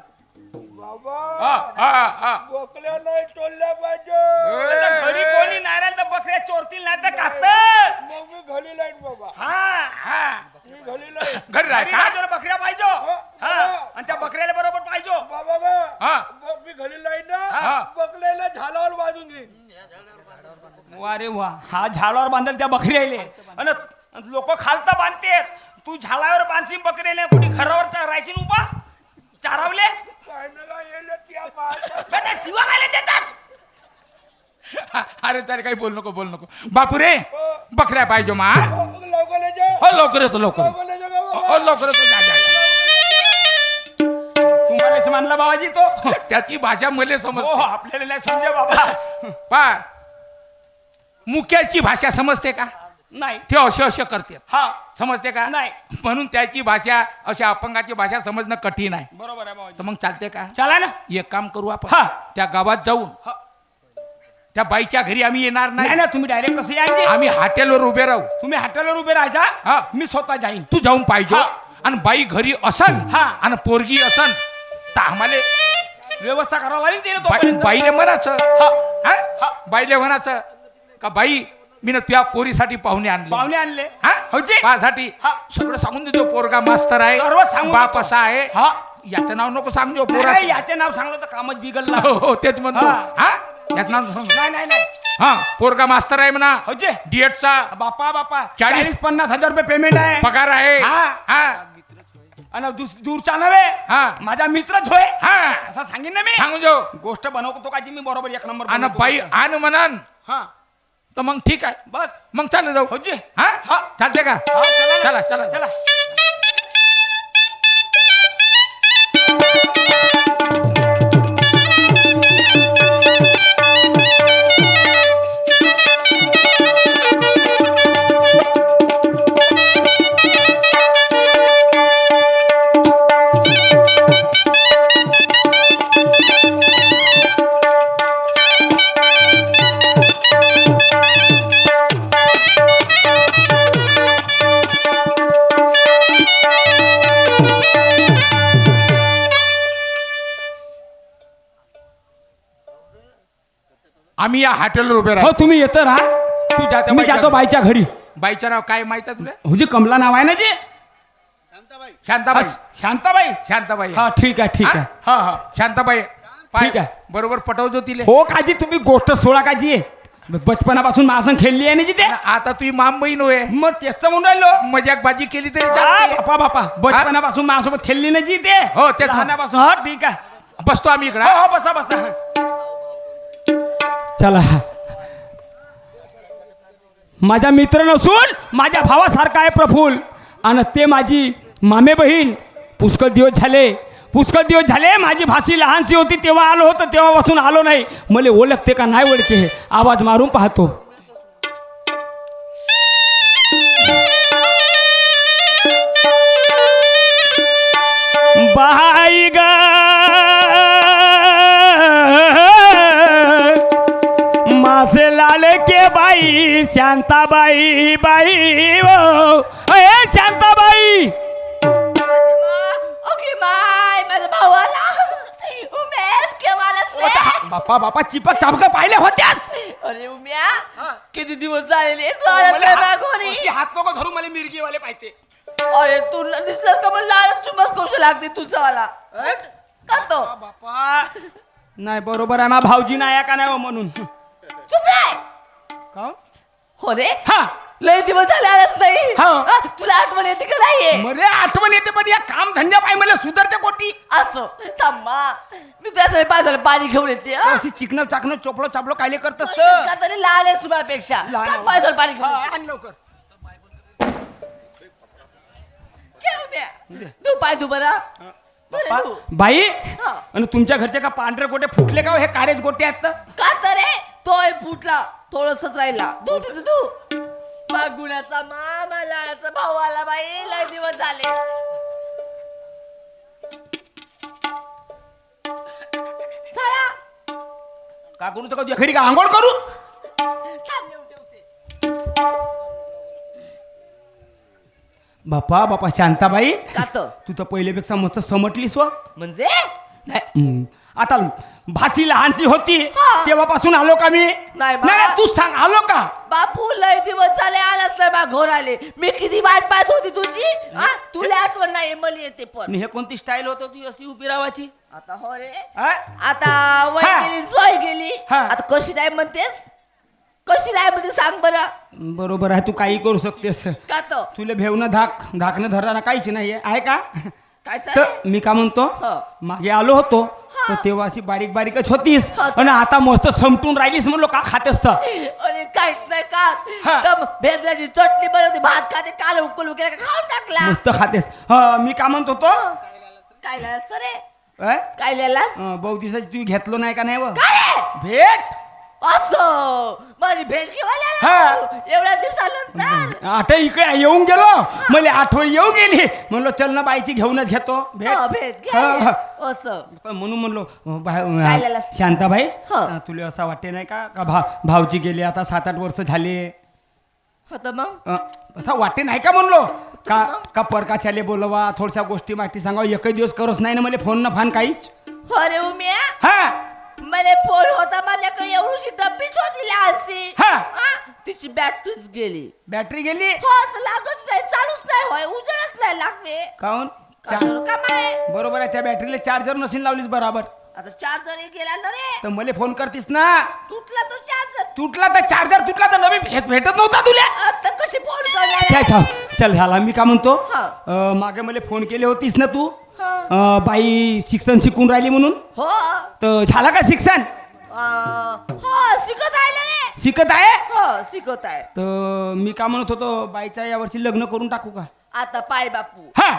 S2: बाबा
S1: हा, हा, हा.
S2: बोकल्या नाही टोलल्या पाहिजे.
S4: घरी कोणी नाही राहिलं तर बकऱ्या चोरतील नाही तर कात
S2: मग मी घरी लाईन बाबा.
S4: हा
S1: हा.
S2: मी घरी लाईन.
S1: घरी राह
S4: घरी
S1: का?
S4: राहतो रे, बकऱ्या पाहिजे हा आणि त्या बकऱ्याला बरोबर पाहिजे
S2: बाबा गा
S1: हा.
S2: मी घरी लाईन
S1: हा.
S2: ना बोकल्याला झालावर बाजून घेईन.
S4: वा रे वा हा झाडावर बांधल त्या बकऱ्याले आणि लोक खालता बांधतेत तू झाडावर बांधशील बकऱ्याले कुठे घरावर राहायची उभा चारावले
S2: काय नका येलं त्या मायच्या.
S4: बे, ते शिवा खायला देतास
S1: अरे तर काही बोल नको बापुरे बकऱ्या पाहिजे मा.
S2: लवकर ये जा.
S1: हो लवकर येतो लवकर
S2: लवकर ये जा बाबा.
S1: हो लवकर येतो जा, जा,
S4: तुम्हाला मानला बाबाजी तो
S1: जा. त्याची भाषा मला
S4: हो
S1: समजते.
S4: आपल्याला नाही समजे बाबा
S1: पा मुक्याची भाषा समजते का.
S4: नाही
S1: ते असे करते
S4: हा
S1: समजते का
S4: नाही.
S1: म्हणून त्याची भाषा अशा अपंगाची भाषा समजणं कठीण आहे.
S4: बरोबर आहे बाबाजी
S1: तर मग चालते का.
S4: चला ना
S1: एक काम करू आपण
S4: हा.
S1: त्या गावात जाऊन
S4: हा.
S1: त्या बाईच्या घरी आम्ही येणार
S4: नाही
S1: नाही.
S4: ना तुम्ही डायरेक्ट कसं यायचे
S1: आम्ही हॉटेलवर उभे राहू.
S4: तुम्ही हॉटेलवर उभे राहायचा
S1: हा.
S4: मी स्वतः जाईन
S1: तू जाऊन पाहिजे
S4: हा.
S1: आणि बाई घरी असन
S4: हा.
S1: आणि पोरगी असन तर आम्हाला
S4: व्यवस्था करावं लागेल तिला तोपर्यंत.
S1: बाईले म्हणायचं
S4: हा.
S1: हा?
S4: हा.
S1: बाईले म्हणायचं का बाई मी ना तुझ्या पोरीसाठी पाहुणे आणले.
S4: पाहुणे आणले
S1: हा?
S4: होजी?
S1: पासाठी
S4: हा.
S1: सगळं सांगून देतो पोरगा मास्तर आहे
S4: सर्व सांगून
S1: बाप
S4: देतो.
S1: असा आहे
S4: हा
S1: याचं नाव नको सांगतो पोरा.
S4: नाही, याचे नाव सांगलं तर कामच बिघडला
S1: हो हो तेच म्हणतो.
S4: हा.
S1: हा याचं नाव सांग.
S4: नाही नाही नाही
S1: हा पोरगा मास्तर आहे म्हणा
S4: होजे
S1: डीएडचा
S4: बापा बापा
S1: 40-50
S4: 40-50 रुपये पेमेंट आहे
S1: पगार आहे.
S4: हा.
S1: हा
S4: आणि दूरचा नव्हे
S1: हा.
S4: माझा मित्रच होय
S1: हा
S4: असं सांगेन ना मी
S1: सांगून देऊ.
S4: गोष्ट बनवतो का जी मी बरोबर एक नंबर
S1: आणि
S4: बनवतो
S1: बाई
S4: गोष्ट.
S1: आण म्हणन
S4: हा
S1: तर मग ठीक आहे
S4: बस
S1: मग चालू जाऊ.
S4: होजी
S1: हा
S4: हा.
S1: चालते का.
S4: हा, चला
S1: चला
S4: ना.
S1: चला
S4: चला
S1: आम्ही या हॉटेलवर उभे
S4: हो
S1: राहू.
S4: तुम्ही येतं राहा
S1: तू जाते
S4: मी जातो बाईच्या घरी
S1: बाईचं नाव काय माहित आहे तुला.
S4: होजी कमला नाव आहे ना जी
S1: शांताबाई.
S4: शांताबाई
S1: शांताबाई
S4: हा ठीक आहे ठीक आहे हा हा
S1: शांताबाई पाय
S4: ठीक आहे.
S1: बरोबर पटवतो तिले.
S4: हो काजी तुम्ही गोष्ट सोडा काजी बचपनापासून माझं खेळली आहे ना जी ते
S1: आता तुझी माम बहीण होय
S4: मग तेच तर म्हणून राहिलो
S1: मजाक बाजी केली तरी
S4: हा,
S1: चालते.
S4: बापा बापा बचपनापासून माझ्यासोबत खेळली ना जी ते
S1: हो, तेच ना.
S4: लहानापासून हा ठीक आहे
S1: बसतो आम्ही इकडे.
S4: हो हो बसा बसा चला माझा मित्र नसून माझ्या भावासारखा आहे प्रफुल्ल आणि ते माझी मामे बहीण पुष्कळ दिवस झाले माझी भाषी लहानशी होती तेव्हा आलो होतो तेव्हापासून आलो नाही मला ओळखते का नाही ओळखते आवाज मारून पाहतो बाई ग माझे लाल के बाई शांताबाई बाई ओ शांताबाई
S5: ओके माय माझा भाऊ आला उमेश केव्हा आलास
S4: बापा बापा चिपक चापक पाहिले होत्यास
S5: अरे उम्या किती दिवस झालेले तू आलास नाही मागोरी
S4: हात नको धरून मला मिरगीवाले पाहिजे
S5: अरे तुला दिसलं का मला लाड चुमस कौशल लागते तुझा वाला का तो
S4: बापा नाही बरोबर आहे मा भाऊजी नाही का नाही हो म्हणून
S5: चुप रे
S4: का
S5: हो रे
S4: हा
S5: लय दिवस झाले आलास नाही
S4: हा.
S5: तुला आठवण आठवण येते का नाहीये
S4: मला आठवण येते पण या काम धंद्या पाय मला सुधारते कोटी
S5: असो थांबा मी त्यासाठी पाहिजे पाणी घेऊन येते हा?
S4: अशी चिकन चाकणं चोपडो चापडो कायले करत असत
S5: का तरी लहान आहे तुम्हापेक्षा पाहिजे पाणी घेऊन येते.
S4: आण लवकर
S5: घेऊन या. तू पाय तू बरा
S4: बाप्पा, बाई
S5: हा.
S4: आणि तुमच्या घरचे का पांढरे गोटे फुटले का हो? हे कारेज गोटे आहेत तर?
S5: का तर रे तोय फुटला थोडसच राहिला तू तिथे तू गुण्याचा मामा लाडाचा भाऊ आला बाई लय दिवस झाले चला
S4: का करू तर घरी का आंघोळ करू
S5: थांब येऊन ठेवते
S4: बापा शांताबाई
S5: का तर
S4: तू तर पहिल्यापेक्षा मस्त समटलीस व
S5: म्हणजे
S4: नाही आता भासी लहानशी होती
S5: हा.
S4: तेव्हापासून आलो का मी
S5: नाही बा.
S4: नाही तू सांग आलो का
S5: बापू लय दिवस झाले आलाच नाही बा घोर आले मी किती वाट पाहत होती तुझी हा? तुला आठवण नाही मला येते पण
S4: आणि हे कोणती स्टाईल होत होती अशी उभी राहायची
S5: आता हो रे
S4: हा?
S5: आता वय
S4: हा.
S5: गेली सोय गेली
S4: हा.
S5: आता कशी नाही म्हणतेस कशी नाही म्हणते सांग बरं
S4: बरोबर आहे तू काही करू शकतेस
S5: का तो
S4: तुला भेवणं धाकणं धराना काहीच नाहीये आहे का
S5: काय
S4: तर
S5: चाललंय?
S4: मी का म्हणतो
S5: हा.
S4: मागे आलो होतो तर तेव्हा अशी बारीक बारीकच होतीस आणि आता मस्त समटून राहिलीस म्हणलो का खातेस तर
S5: अरे काहीच नाही
S4: हा.
S5: का तर भेंद्राची चटणी बनवते भात खाते काल उकल वगैरे खाऊन टाकला
S4: मस्त खातेस हा मी का म्हणत होतो
S5: काय लिहायलास रे
S4: अय?
S5: काय लिहायलास
S4: बहु दिवसाची तू घेतलो नाही का नाही व
S5: काय
S4: भेट
S5: असं माझी भेट
S4: हा.
S5: केव्हा एवढ्या दिवसानंतर
S4: आता इकडे येऊन गेलो मला आठवण येऊ गेली म्हणलो चल ना बाईची घेऊनच घेतो
S5: हा, भेट
S4: हा,
S5: घ्या
S4: हा.
S5: असं
S4: म्हणून म्हणलो
S5: काय लिहिलंस?
S4: शांताबाई
S5: हा.
S4: तुला असं वाटते नाही का भावची गेली आता 7-8 वर्ष झाले
S5: होतं मग
S4: असं वाटते नाही का म्हणलो का परकाशाले बोलवा थोडशा गोष्टी माहिती सांगावं एकही दिवस करत नाही ना मला फोन ना फान काहीच
S5: अरे उम्या
S4: हा
S5: मला फोन होता माझ्याकडे एवढीशी डब्बीच होती लहानशी
S4: हा.
S5: हा? तिची बॅटरीच गेली
S4: बॅटरी गेली
S5: हो तर लागच नाही चालूच नाही होय उजळच नाही लागते
S4: काऊन
S5: का करू का माय
S4: बरोबर आहे त्या बॅटरीला चार्जर नशीन लावलीस बराबर
S5: आता चार्जर गेला ना रे
S4: तर मला फोन करतीस ना
S5: तुटला तो चार्जर
S4: तुटला तर चार्जर तुटला तर नवीन भेटत नव्हता तुला
S5: आता कशी फोन करणार
S4: काय छान चल झाला मी का म्हणतो
S5: हा.
S4: मागे मला फोन केले होतीस ना तू
S5: हा.
S4: बाई शिक्षण शिकून राहिली म्हणून
S5: हो
S4: तर झाला का शिक्षण
S5: हो शिकत आहे ना रे
S4: शिकत आहे
S5: हो शिकत आहे
S4: तर मी का म्हणत होतो बाईच्या यावर्षी लग्न करून टाकू का
S5: आता पाय बापू
S4: हा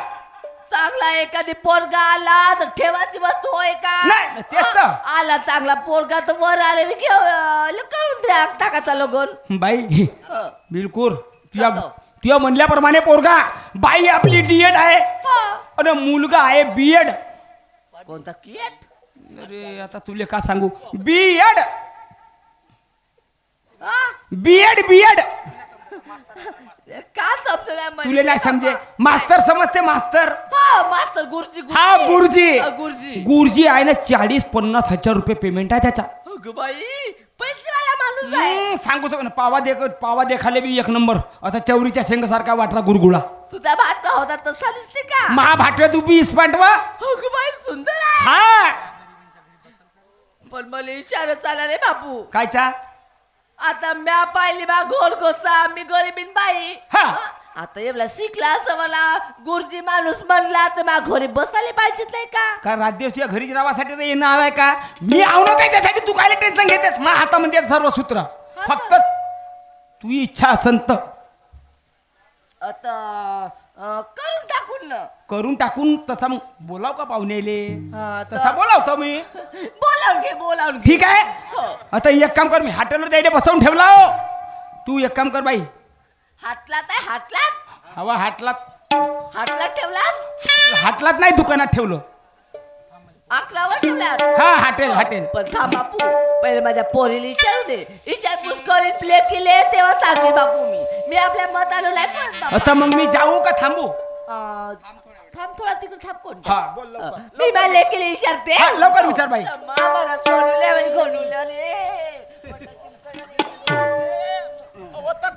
S5: चांगला एखादी पोरगा आला तर ठेवायची वस्तू होय का
S4: नाही, तेच तर.
S5: हा, आला चांगला पोरगा तर वर आले मी करून द्या टाकाचा लगून
S4: बाई बिलकुल तुया
S5: जातो.
S4: तुया म्हणल्याप्रमाणे पोरगा बाई आपली डीएड आहे आणि मुलगा आहे बीएड
S5: कोणता किएट
S4: अरे आता तुले का सांगू बीएड बीएड
S5: का समजू नाही
S4: तुले नाही समजे मास्तर समजते मास्तर
S5: हा मास्तर गुरुजी
S4: हा गुरुजी
S5: हा, गुरुजी
S4: गुरुजी आहे ना 40-50 हजार रुपये पेमेंट आहे त्याचा
S5: अगं बाई पैसेवाला माणूस आहे
S4: सांगू शकतो ना पावा देखाले बी एक नंबर आता चौरीच्या शेंगासारखा वाटला गुरगुळा
S5: तुझा भाटला होता तसा दिसते का
S4: महा भाटव्या तू बी इस्पाटवा
S5: अगं बाई सुंदर आहे
S4: हा
S5: पण मला इशारा चाला रे बापू
S4: कायचा
S5: आता म्या पाहिली बा घोर कोसा मी गरीबीन बाई
S4: हा.
S5: आता एवढा शिकला असं मला गुरुजी माणूस म्हणला तर मा घरी बसायला पाहिजे नाही का
S4: का रातदिवस तुझ्या घरी रावासाठी तर येणं आलाय का मी आव ना त्याच्यासाठी तू काय टेन्शन घेतेस मा हातामध्ये आहेत सर्व सूत्र फक्त तू इच्छा असंत
S5: आता करून टाकून ना
S4: करून टाकून तसा मग बोलाव का पाहुणेले
S5: हा, तर-
S4: तसा बोलावतो मी
S5: बोलावून घे
S4: ठीक आहे
S5: हो.
S4: आता एक काम कर मी हॉटेलवर जायला बसवून ठेवला हो तू एक काम कर बाई
S5: हाटलात आहे हाटलात
S4: हवा
S5: हाटलात ठेवलास
S4: हाटलात नाही दुकानात ठेवलं
S5: आकलावर ठेवलास
S4: हा हॉटेल
S5: पण थांब बापू पहिले माझ्या पोरीला विचारू दे विचारपूस करीत प्ले केले तेव्हा सांगते बापू मी आपल्या मताला नाही करत बापू.
S4: आता मग मी जाऊ का थांबू
S5: थांब थोडा तिकडे थांब कोण
S4: हा बोल लवकर.
S5: मी माझ्या लेकीला विचारते
S4: हा, लवकर विचार बाई
S5: मला सोडून रे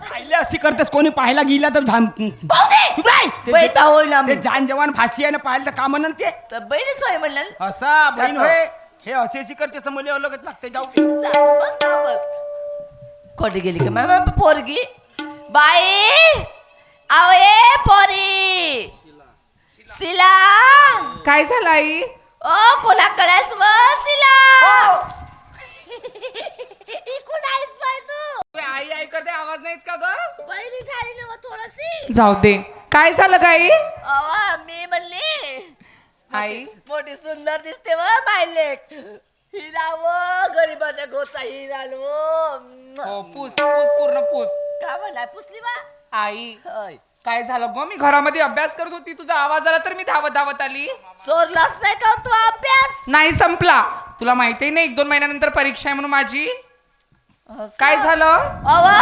S4: पाहिले अशी करतेस कोणी पाहायला गेला तर
S5: पैदा होईल आम्ही.
S4: ते जान जवान फाशी आहे ना पाहिलं तर का म्हणन ते
S5: तर बहिणीच होय म्हणलं
S4: असा बहीण होय हे अशी करतेस तर मला लगत लागते जाऊ दे.
S5: बस ना, बस कोठे गेली का मामा पोरगी बाई आवे पोरी
S6: काय झालं आई?
S5: ओ कोणाकडेच वसिला इकडून आलीस बाई तू
S6: आई आई करते आवाज नाहीत का ग?
S5: पहिली झाली ना थोडीशी
S6: जाऊ दे. काय झालं गाई?
S5: अवा मी म्हणली
S6: आई
S5: मोठी सुंदर दिसते व मायलेक हिरा व गरीबाच्या घोचा हिरा व
S6: पूस पूस पूर्ण पूस.
S5: का म्हणलाय पुसली बा
S6: आई
S5: होय
S6: काय झालं ग? मी घरामध्ये अभ्यास करत होती, तुझा आवाज आला तर मी धावत धावत आली.
S5: सोडलाच नाही का तू अभ्यास
S6: नाही संपला. तुला माहितीही नाही 1-2 महिन्यानंतर परीक्षा आहे म्हणून माझी. काय झालं?
S5: अवा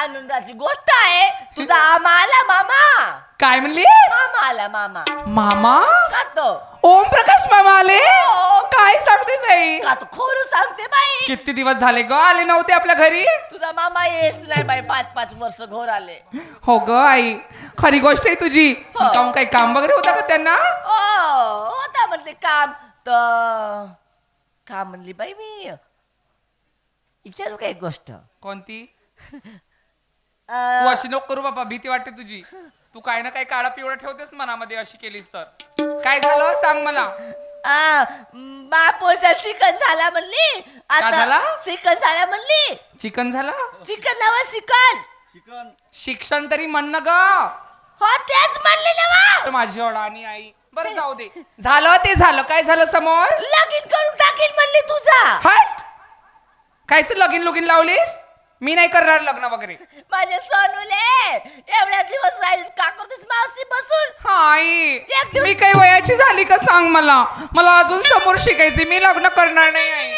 S5: आनंदाची गोष्ट आहे तुझा आम्हाला मामा
S6: काय म्हणली?
S5: मामा आला मामा
S6: मामा?
S5: का तो
S6: ओम प्रकाश मामा आले? काय सांगते ताई?
S5: का तो खोरू सांगते बाई
S6: किती दिवस झाले ग आले नव्हते आपल्या घरी?
S5: तुझा मामा येच नाही बाई 5-5 वर्ष घोर आले
S6: हो ग आई, खरी गोष्ट आहे तुझी.
S5: हो.
S6: काहून काही काम वगैरे होतं का त्यांना?
S5: होता म्हणते काम तर का म्हणली बाई मी विचारू का एक गोष्ट
S6: कोणती? तू
S5: अं,
S6: अशी नको करू बाबा, भीती वाटते तुझी. तू काय ना काही काळा पिवळा ठेवतेस मनामध्ये अशी केलीस तर. काय झालं सांग मला.
S5: बापूचा चिकन झाला म्हणली
S6: का झाला?
S5: चिकन झाला म्हणली
S6: चिकन झाला?
S5: चिकन नवा चिकन
S6: शिक्षण तरी म्हण ना ग.
S5: हो तेच म्हणले नवा
S6: तर माझी अडाणी आई. बरं जाऊ दे. झालं ते झालं. काय झालं समोर?
S5: लगीन करून टाकील म्हणली तुझा
S6: हट. कायच लगीन लुगीन लावलीस? मी नाही करणार लग्न वगैरे.
S5: माझे सोनूले एवढ्या दिवस राहील का करतेस मावशी बसून
S6: हाय
S5: एक दिवस-
S6: मी काही वयाची झाली का सांग मला. मला अजून समोर शिकायचे. मी लग्न करणार नाही आई.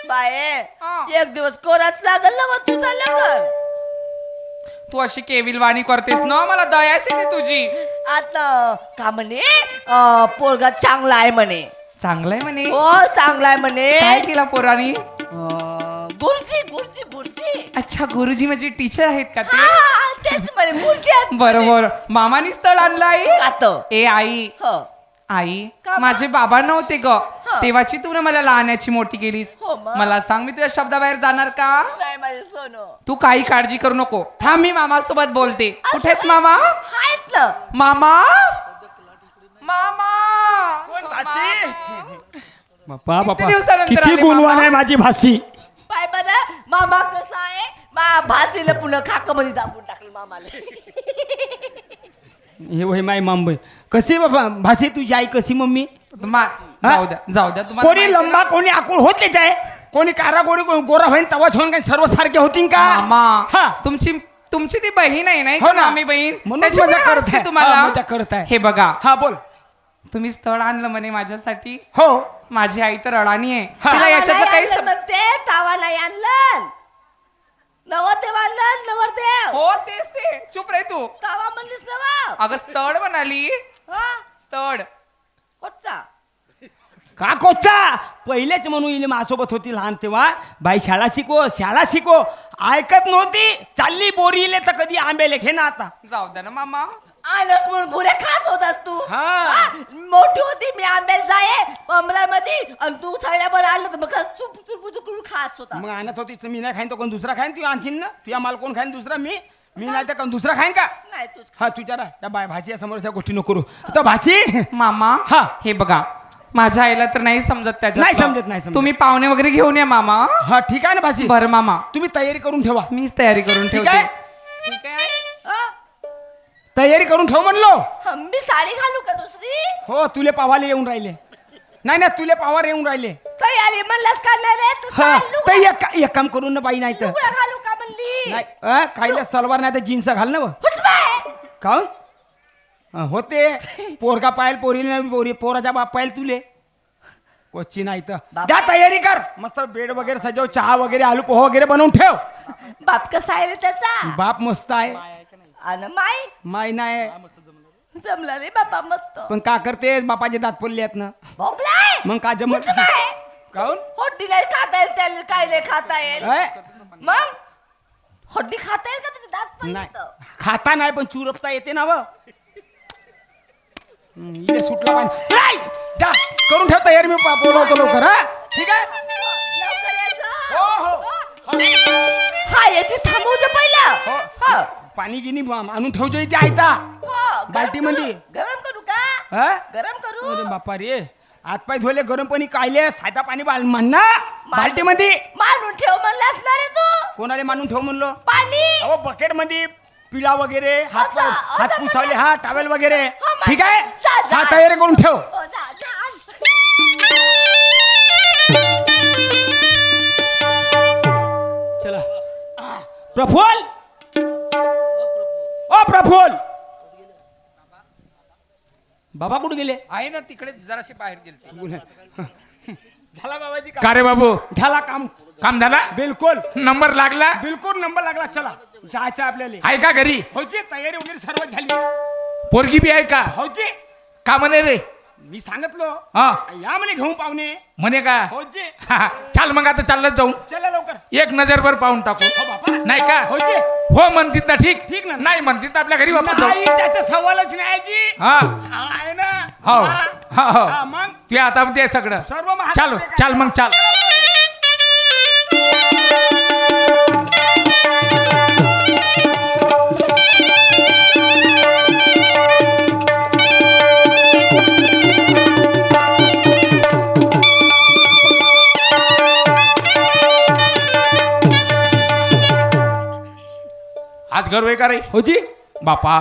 S5: बाये
S6: हा.
S5: एक दिवस कोराच लागल ना मग तुझा लग्न
S6: तू अशी केविलवाणी करतेस ना, मला दयाच येते तुझी.
S5: आता का म्हणे पोरगा चांगला आहे म्हणे
S6: चांगलंय म्हणे.
S5: हो चांगला आहे म्हणे
S6: काय केला पोरानी?
S5: गुरुजी गुरुजी गुरुजी
S6: अच्छा गुरुजी म्हणजे टीचर आहेत का ते?
S5: हा, तेच म्हणे गुरुजी आहेत
S6: बरोबर. मामानी स्थळ आणलं आई?
S5: का तो
S6: ए आई
S5: हो
S6: आई
S5: का बा?
S6: माझे बाबा नव्हते ग तेव्हाची तू ना मला लहानाची मोठी केलीस.
S5: हो मग.
S6: मला सांग मी तुझ्या शब्दाबाहेर जाणार का?
S5: नाही माझे सोनू
S6: तू काही काळजी करू नको. थांब मी मामासोबत बोलते. कुठे आहेत मामा?
S5: आहेत ना
S6: मामा मामा
S4: कोण भासी?
S7: बापा
S6: किती
S7: बापा
S6: दिवसानंतर
S7: किती
S6: आले
S7: गुणवान
S6: मामा?
S7: आहे माझी भासी.
S5: पाय बरं मामा कसा आहे भासीला पुन्हा खाकामध्ये दाबून टाकलं मामाला
S7: हे वय माय मांबई कशी बाबा भासी तुझी आई कशी मम्मी?
S6: जाऊ द्या जाऊ द्या. तुम्हाला
S7: कोणी
S6: माहिती आहे
S7: लंबा कोणी आकुळ होतलेच आहे. कोणी कारा कोणी गोरा होईन तवाच होईन काय सर्व सारखे होतीन का?
S6: ना? मामा
S7: हा.
S6: तुमची तुमची ती बहीण आहे नाही
S7: हो
S6: का
S7: ना.
S6: मामी बहीण?
S7: म्हणून
S6: त्याच्यामुळे
S7: मजा करत
S6: हसते
S7: आहे.
S6: तुम्हाला.
S7: हा, मजा करत आहे.
S6: हे बघा
S7: हा बोल.
S6: तुम्ही स्थळ आणलं म्हणे माझ्यासाठी.
S7: हो
S6: माझी आई तर अडाणी आहे.
S7: हा.
S6: तिला याच्यातलं काही सम-
S5: म्हणते तावा नाही आणलं नवरदेव आणलं नवरदेव
S6: हो तेच ते. चुप रे तू.
S5: तावा म्हणलीस नवा
S6: अगं स्थळ म्हणाली. स्थळ.
S5: कोणचा
S7: का कोचा पहिलेच म्हणून येईल माझ्यासोबत होती लहान तेव्हा बाई शाळा शिको ऐकत नव्हती. चालली बोरी येले तर कधी आंबे लेखे ना आता.
S6: जाऊ द्या ना मामा.
S5: आलस म्हणून पुरे खात होतास तू
S7: हा.
S5: हा? मोठी होती मी आंब्याला जाये अमरामध्ये आणि तू थैल्यावर आलं तर मग चुप चुप चुप खास होता
S7: मग आणत होतीस तर मी नाही खाईन तो कोण दुसरा खाईन. तू आणशील ना तुझ्या माल कोण खाईन दुसरा? मी नाही तर कोण दुसरा खाईन का?
S5: नाही तूच
S7: हा तुझ्या त्या बाय भाषी समोरच्या गोष्टी नको करू. तर भाषी
S6: मामा
S7: हा.
S6: हे बघा माझ्या आईला तर नाही समजत त्याच्यात.
S7: नाही समजत.
S6: तुम्ही पाहुणे वगैरे घेऊन या मामा.
S7: हा ठीक आहे ना भाषी.
S6: बरं मामा
S7: तुम्ही तयारी करून ठेवा.
S6: मीच तयारी करून
S7: ठीक
S6: ठेवते.
S7: आहे?
S6: ठीक आहे.
S5: हा?
S7: तयारी करून ठेव म्हणलो.
S5: मी साडी घालू का दुसरी
S7: हो तुले पावाले येऊन राहिले. नाही तुले पावार येऊन राहिले.
S5: तयारी म्हणलास का नाही रे तू
S7: हा
S5: चाल
S7: तर
S5: लुगडा
S7: एक काम करून ना बाई नाही तर
S5: घालू का म्हणली
S7: नाही खायला सलवार नाही तर जीन्स घाल ना.
S5: हुट बाय.
S7: काऊन होते पोरगा पायल पोरी पोराच्या बाप पायल तुले कोची नाही तर जा तयारी कर. मस्त बेड वगैरे सजव चहा वगैरे आलू पोहा वगैरे बनवून ठेव.
S5: बाप कसा आहे रे त्याचा
S7: बाप मस्त आहे.
S5: आणि माई
S7: माय नाही
S5: जमला रे बाबा मस्त
S7: पण का करते बापाचे दात पडले आहेत ना.
S5: भोपलाय
S7: मग का जमत
S5: कुठं काय?
S7: काऊन
S5: होड्डी नाही खाता येईल त्याला काय नाही खाता येईल
S7: अय?
S5: मग होड्डी खाता येईल का त्याचे दात पण
S7: नाही
S5: येतं?
S7: खाता नाही पण चुरपता येते ना व. इथे सुटला पाहिजे. नाही! जा करून ठेव तयारी. मी बोलवतो लवकर. हा ठीक आहे.
S5: लवकर यायचं.
S7: हो, हो.
S5: हा येतेच थांबवू दे पहिला
S7: हो.
S5: हा.
S7: पाणी गिनी आणून ठेवतो इथे आयता
S5: हा, गरम
S7: बाल्टीमध्ये.
S5: करू- गरम करू का
S7: हा?
S5: गरम करू
S7: अरे बापा रे हातपाय धुले गरम पाणी कायले साधा पाणी म्हण ना बाल्टीमध्ये
S5: मांडून ठेव म्हणलं असणार रे तू
S7: कोणाला मानून ठेव म्हणलो
S5: पाणी
S7: अहो बकेट मध्ये पिळा वगैरे हात
S5: असं
S7: हात पुसावले हा टावेल वगैरे
S5: मा-
S7: ठीक आहे
S5: जा, जा.
S7: हा तयारी करून ठेव
S5: हो, जा, जा, आण.
S7: चला प्रफुल ओ प्रफुल बाबा कुठे गेले
S6: आहे ना तिकडे जराशी बाहेर गेलते.
S7: झाला बाबाजी
S1: का रे बाबू
S7: झाला काम
S1: काम झाला
S7: बिलकुल
S1: नंबर लागला
S7: बिलकुल नंबर लागला चला जायचं आपल्याला
S1: आहे का घरी
S7: होची तयारी वगैरे सर्व झाली
S1: पोरगी बी आहे का
S7: होची
S1: का म्हणे रे
S7: मी सांगितलो
S1: हा
S7: या म्हणे घेऊन पाहुणे
S1: म्हणे का
S7: होची
S1: हा, चाल मग आता चाललं जाऊन
S7: चला लवकर
S1: एक नजरभर पाहून टाकू
S7: हो बापा
S1: नाही का
S7: होची
S1: हो म्हणतील ना ठीक
S7: ठीक ना.
S1: नाही म्हणतील तर आपल्या घरी वापस जाऊ
S7: नाही त्याचा सवालच नाही जी
S1: हा
S7: हा आहे ना
S1: हो
S7: हा.
S1: हो
S7: हा,
S1: हो
S7: मग
S1: ते आता ते सगळं
S7: सर्व महाग
S1: चालू
S7: काय?
S1: चाल मग चाल आज गर्व आहे का रे
S7: होची
S1: बापा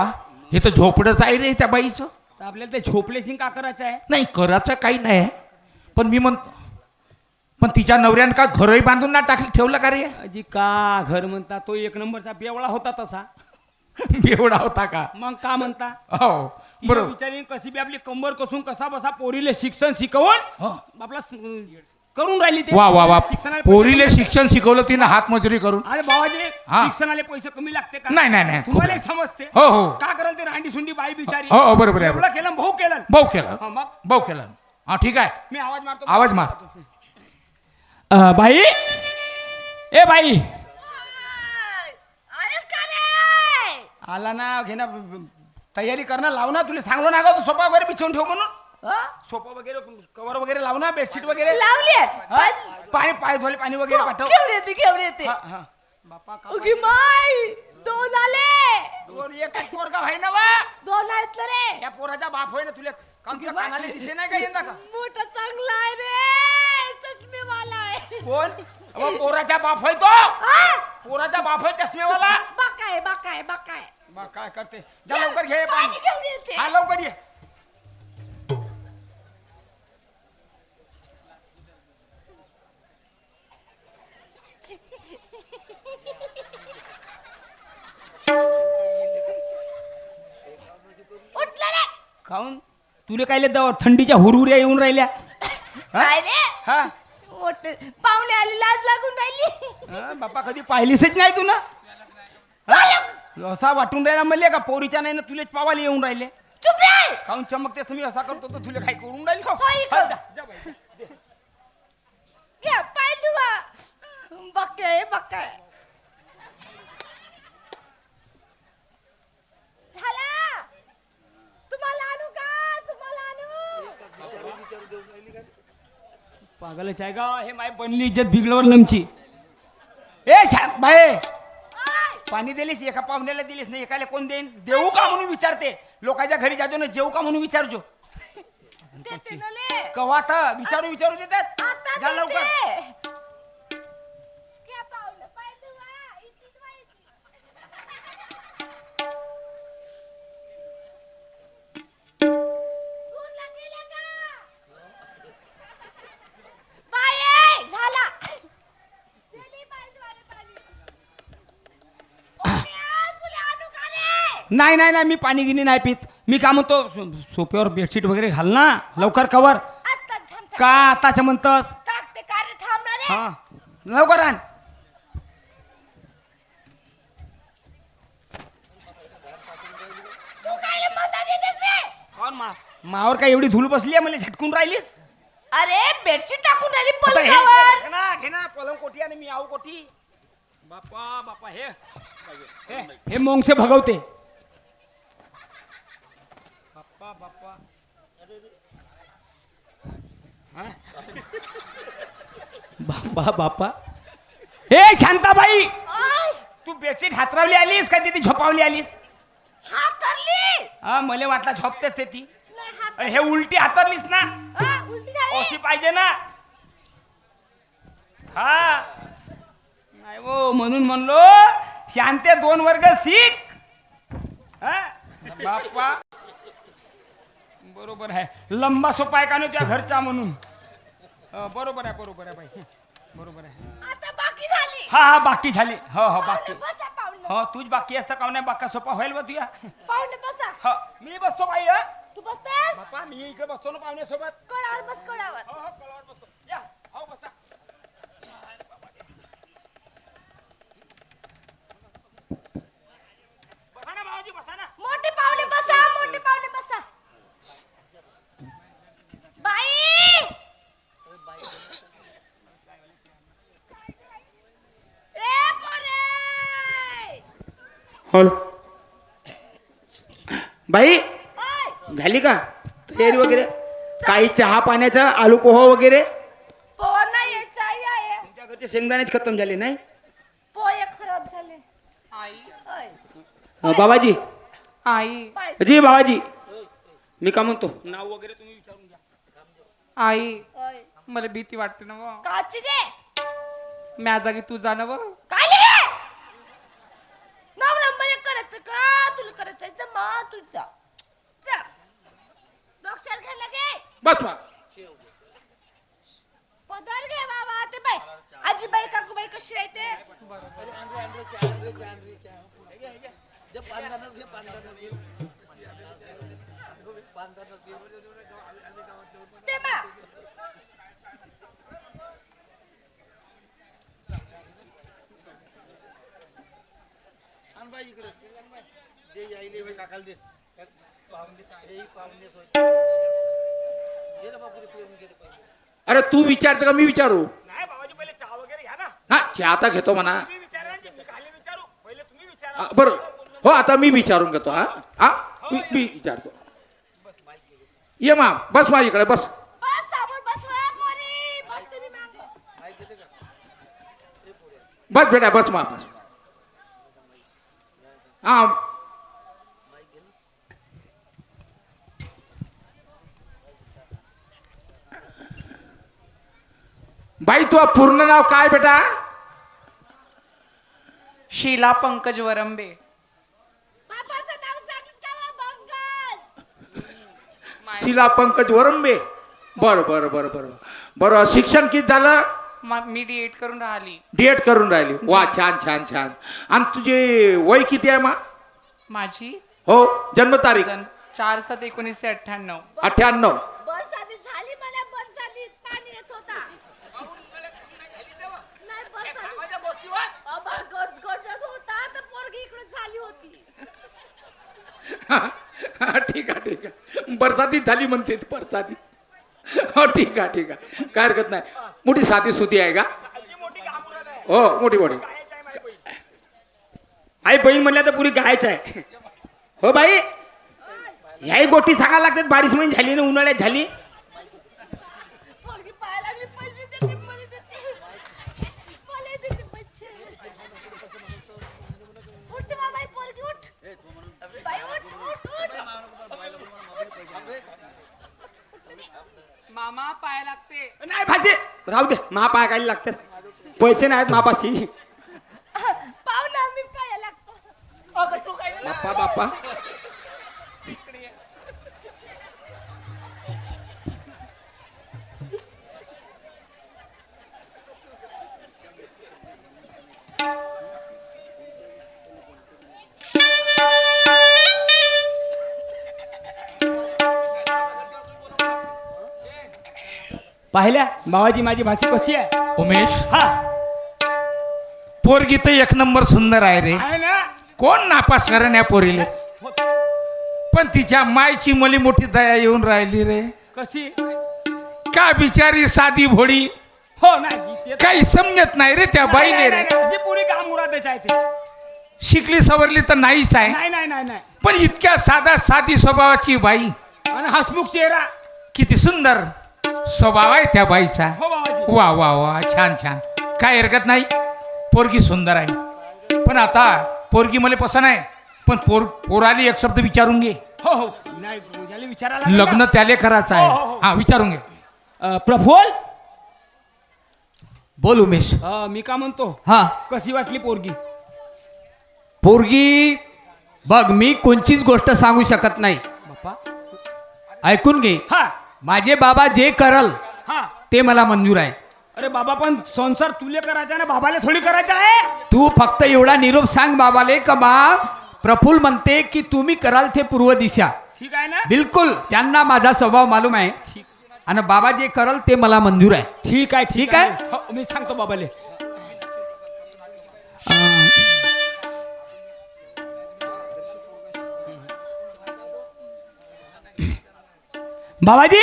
S1: हे तर झोपडच आहे रे त्या बाईचं
S7: तर आपल्याला ते झोपले सिंग का करायचं आहे
S1: नाही करायचं काही नाही पण मी म्हणतो पण तिच्या नवऱ्यानं का घरही बांधून ना टाकलं ठेवलं का रे
S7: अजी का घर म्हणता तो एक नंबरचा बेवळा होता तसा
S1: बेवडा होता का
S7: मग का म्हणता
S1: हो बरोबर
S7: विचारी कशी बी आपली कंबर कसून कसा बसा पोरीले शिक्षण शिकवून
S1: हो.
S7: आपला करून राहिली ते
S1: वा वा वा
S7: शिक्षणाला पैसे
S1: पोरीले
S7: कमी-
S1: शिक्षण शिकवलं तिनं हातमजुरी करून
S7: अरे भावाजी
S1: हा.
S7: शिक्षणाले पैसे कमी लागते का
S1: नाही, नाही, नाही.
S7: तुम्हाला
S1: खूप-
S7: समजते
S1: हो, हो.
S7: का कराल ते रांडी सुंडी बाई बिचारी
S1: हो, हो, बरोबर आहे,
S7: एवढं केलं भाऊ केलं
S1: भाऊ केलं
S7: हा, मग
S1: भाऊ केलं हा ठीक आहे
S7: मी आवाज मारतो
S1: आवाज मार
S7: बाई ए बाई
S5: आलेस का रे
S7: आला ना घे ना तयारी करणं लाव ना तुला सांगलो ना का सोफा वगैरे बिछवून ठेव म्हणून
S5: हा?
S7: सोफा वगैरे कवर वगैरे लाव ना बेडशीट वगैरे
S5: लावली आहे.
S7: हा? पाणी पाय धुवायला पाणी वगैरे पाठव
S5: घेऊन येते घेऊन येते
S7: हा, हा. बापा का
S5: उगी माय दोन आले
S7: दोन एक पोरगा आहे ना वा
S5: दोन आहेत ना रे
S7: या पोराचा बाप होय ना तुला काम तुला कानाले दिसे नाही का यंदा का
S5: मोठा चांगला आहे रे चष्मेवाला आहे
S7: कोण अहो, पोराचा बाप होय तो
S5: हा?
S7: पोराचा बाप होय चष्मेवाला
S5: बाकाय बाकाय बाकाय
S7: बा काय करते जा लवकर घे पाणी
S5: पाणी घेऊन येते
S7: हा लवकर ये
S5: उठलं रे
S7: खाऊन तुले कायले दव थंडीच्या हुरहुऱ्या येऊन राहिल्या
S5: काय रे
S7: हा
S5: मोठे पाहुणे आली लाज लागून राहिली
S7: हा, बापा कधी पाहिलीसच नाही तू ना असा वाटून राहिला म्हणले का पोरीच्या नाही ना तुलेच पावाले येऊन राहिले
S5: चुप रे
S7: खाऊन चमकतेस मी असा करतो तर तुला काय करून राहील का?
S5: होय का?
S7: हा, जा, जा बाई.
S5: घ्या पाय धुवा बकाय बकाय झाला तुम्हाला आणू का तुम्हाला आणू
S7: पागलच आहे का हे माय बनली इज्जत बिघडवर नमची ए छान बाय
S5: ओय,
S7: पाणी दिलीस एका पाहुण्याला दिलीस नाही एकाला कोण देईन देऊ का म्हणून विचारते लोकांच्या घरी जातो ना जेऊ का म्हणून विचारजो
S5: देते ना ले.
S7: कवा तर विचारू विचारू देतेस
S5: आता
S7: जा लवकर
S5: देते. घ्या पाहुणं, पाय धुवा. इथेच व्हा, इथे. धुवून गेल्या का? बाई, झाला. दिली बाई धुवायला पाणी. ओम्या, तुला आणू का रे?
S7: नाही नाही नाही मी पाणी गिनी नाही पित मी का म्हणतो सोप्यावर बेडशीट वगैरे घाल ना लवकर कवर
S5: आत्ताच थांब,
S7: का आताच्या म्हणतस
S5: टाकते का रे, थांब ना रे.
S7: हा लवकर आण
S5: तू कायले मजा देतेस रे?
S7: कोण मावर काय एवढी धूळ बसली आहे मला झटकून राहिलीस
S5: अरे बेडशीट टाकून राहिली
S7: आता हे
S5: पलंगावर.
S7: घे ना पलंग कोठी आणि मी आऊ कोठी बापा बापा हे मोंगसे भगवते बाप्पा बाप्पा हा? बाप्पा बाप्पा हे शांताबाई
S5: ओय,
S7: तू बेडशीट हातरावली आलीस का तिथे झोपावली आलीस
S5: हात धरली.
S7: हा मला वाटला झोपतेच ते ती
S5: नाही, हात
S4: हे उलटी हातरलीस ना
S5: हा, उलटी झाली.
S4: अशी पाहिजे ना हा नाही हो म्हणून म्हणलो शांते 2 वर्ग शिक हा? बाप्पा बरोबर आहे लंबा सोपा आहे का नाही तुझ्या घरचा म्हणून बरोबर आहे बाई बरोबर आहे
S5: आता बाकी झाली.
S4: हा बाकी झाली हो बाकी
S5: बसा पाहुणे.
S4: हो तूच बाकी असतं का नाही बाका सोपा होईल बा तुया
S5: पाहुणे बसा.
S4: हो मी बसतो बाई हं?
S5: तू बसतेस?
S4: बाप्पा मी इकडे बसतो ना पाहुण्यासोबत
S5: कळावर बस कळावर.
S4: हो कळवावर बसतो या हो बसा बसा ना भाऊजी बसा ना
S5: मोठे पाहुणे बसा, मोठे पाहुणे बसा. बाई ए पोरे
S7: हॉल बाई
S5: ओय
S7: झाली का तयारी वगैरे काही चहा पाण्याचा आलू पोहा वगैरे
S5: पोहा नाही चाय आहे.
S7: तुमच्या घरचे शेंगदाणेच खतम झाले नाही
S5: पोहे खराब झाले.
S6: आई
S5: ओय
S7: बाबाजी
S6: आई
S5: बाय.
S7: जी बाबाजी मी का म्हणतो
S4: नाव वगैरे तुम्ही विचारून घ्या
S6: आई
S5: ओय
S6: मला भीती वाटते ना व
S5: काची गे
S6: म्या जागी तू जा ना व
S5: काय लिहे नवरा मला करायचं का तुला करायचं जमा तुझा चा डॉक्टर घ्यायला गे
S1: बस मा
S5: पदर घे बाबा ते बाई आजीबाई काकूबाई कशी राहते ते मा
S1: अरे तू विचारते का मी विचारू
S4: नाही बाबाजी पहिले चहा वगैरे घ्या ना
S1: हा घ्या आता घेतो म्हणा
S4: तुम्ही विचारा ना, मी खाली विचारू पहिले तुम्ही विचारा
S1: बरं हो आता मी विचारून घेतो हा हा मी विचारतो ये मा बस माझ्याकडे बस
S5: बस साबण बसवा पोरी बस तुम्ही मागं.
S1: बस बेटा बस मा बस हा बाई तू पूर्ण नाव काय बेटा
S6: शीला पंकज वरंबे
S5: बापाचं नाव सांगितलं का बा, बंगाल.
S1: शिला पंकज वरंबे बरं बरं बरं बरं बरं शिक्षण किती झालं
S6: मी डीएड करून राहिली
S1: डीएड करून राहिली वा छान छान छान आणि तुझे वय किती आहे मा
S6: माझी
S1: हो जन्मतारीख
S6: 4/7/1998
S1: 98
S5: बरसातीत झाली मला बरसातीत पाणी येत होता नाही बरसातीत अबा गडगडत होता तर पोरगी इकडे झाली होती
S1: ठीक आहे ठीक आहे बरसातीत झाली म्हणते बरसातीत हो ठीक आहे काय हरकत नाही मोठी साधी सुती आहे का हो मोठी मोठी
S7: आई बहीण म्हणल्या तर पुरी गायच आहे हो बाई ह्याही गोष्टी सांगायला लागतात बारिश महिने झाली ना उन्हाळ्यात झाली
S5: पोरगी पाहायला लागली पैसे देते मला देते मला देते पैसे उठ बाबा पोरगी उठ बाई उठ उठ
S6: मामा पाया लागते
S7: नाही भाषे राहू दे महापाय काय लागतात पैसे नाहीत महापाशी
S5: पाहुणा मी पाया लागतो अगं तू काय
S7: बाप्पा बाप्पा पाहिल्या बाबाजी माझी भाषी कशी आहे
S1: उमेश
S4: हा
S1: पोरगी तर एक नंबर सुंदर आहे रे
S4: आहे ना
S1: कोण नापास करण या पोरीले पण तिच्या मायची मली मोठी दया येऊन राहिली रे
S4: कशी
S1: का बिचारी साधी भोळी
S4: हो नाही ते तर-
S1: काही समजत नाही रे त्या
S4: नाही,
S1: बाईने
S4: नाही,
S1: रे
S4: नाही, जी पुरी काम मुरादाची आहे ते
S1: शिकली सवरली तर नाहीच आहे
S4: नाही नाही नाही नाही
S1: पण इतक्या साधा साधी स्वभावाची बाई
S4: आणि हसमुख चेहरा
S1: किती सुंदर स्वभाव आहे त्या बाईचा
S4: हो बाबाजी
S1: वा वा वा छान छान काय हरकत नाही पोरगी सुंदर आहे पण आता पोरगी मला पसंत आहे पण पोराली एक शब्द विचारून घे
S7: हो हो नाही पूजाला विचारायला लागेल
S1: लग्न
S7: ना.
S1: त्याले करायचं
S7: हो, हो,
S1: आहे
S7: हो.
S1: हा विचारून घे
S7: प्रफुल
S3: बोल उमेश.
S7: मी का म्हणतो
S3: हा
S7: कशी वाटली पोरगी
S3: पोरगी बघ, मी कोणचीच गोष्ट सांगू शकत नाही.
S7: बाप्पा
S3: ऐकून घे.
S7: हा
S3: माझे बाबा जे करल
S7: हा
S3: ते मला मंजूर आहे.
S7: अरे बाबा पण संसार तुले करायचा ना बाबाला थोडी करायचा आहे.
S3: तू फक्त एवढा निरोप सांग बाबाले का बा प्रफुल्ल म्हणते की तुम्ही कराल ते पूर्व दिशा.
S7: ठीक आहे ना
S3: बिलकुल त्यांना माझा स्वभाव मालूम आहे आणि बाबा जे करल ते मला मंजूर आहे.
S7: ठीक आहे
S3: ठीक आहे?
S7: हो, मी सांगतो बाबाले. बाबाजी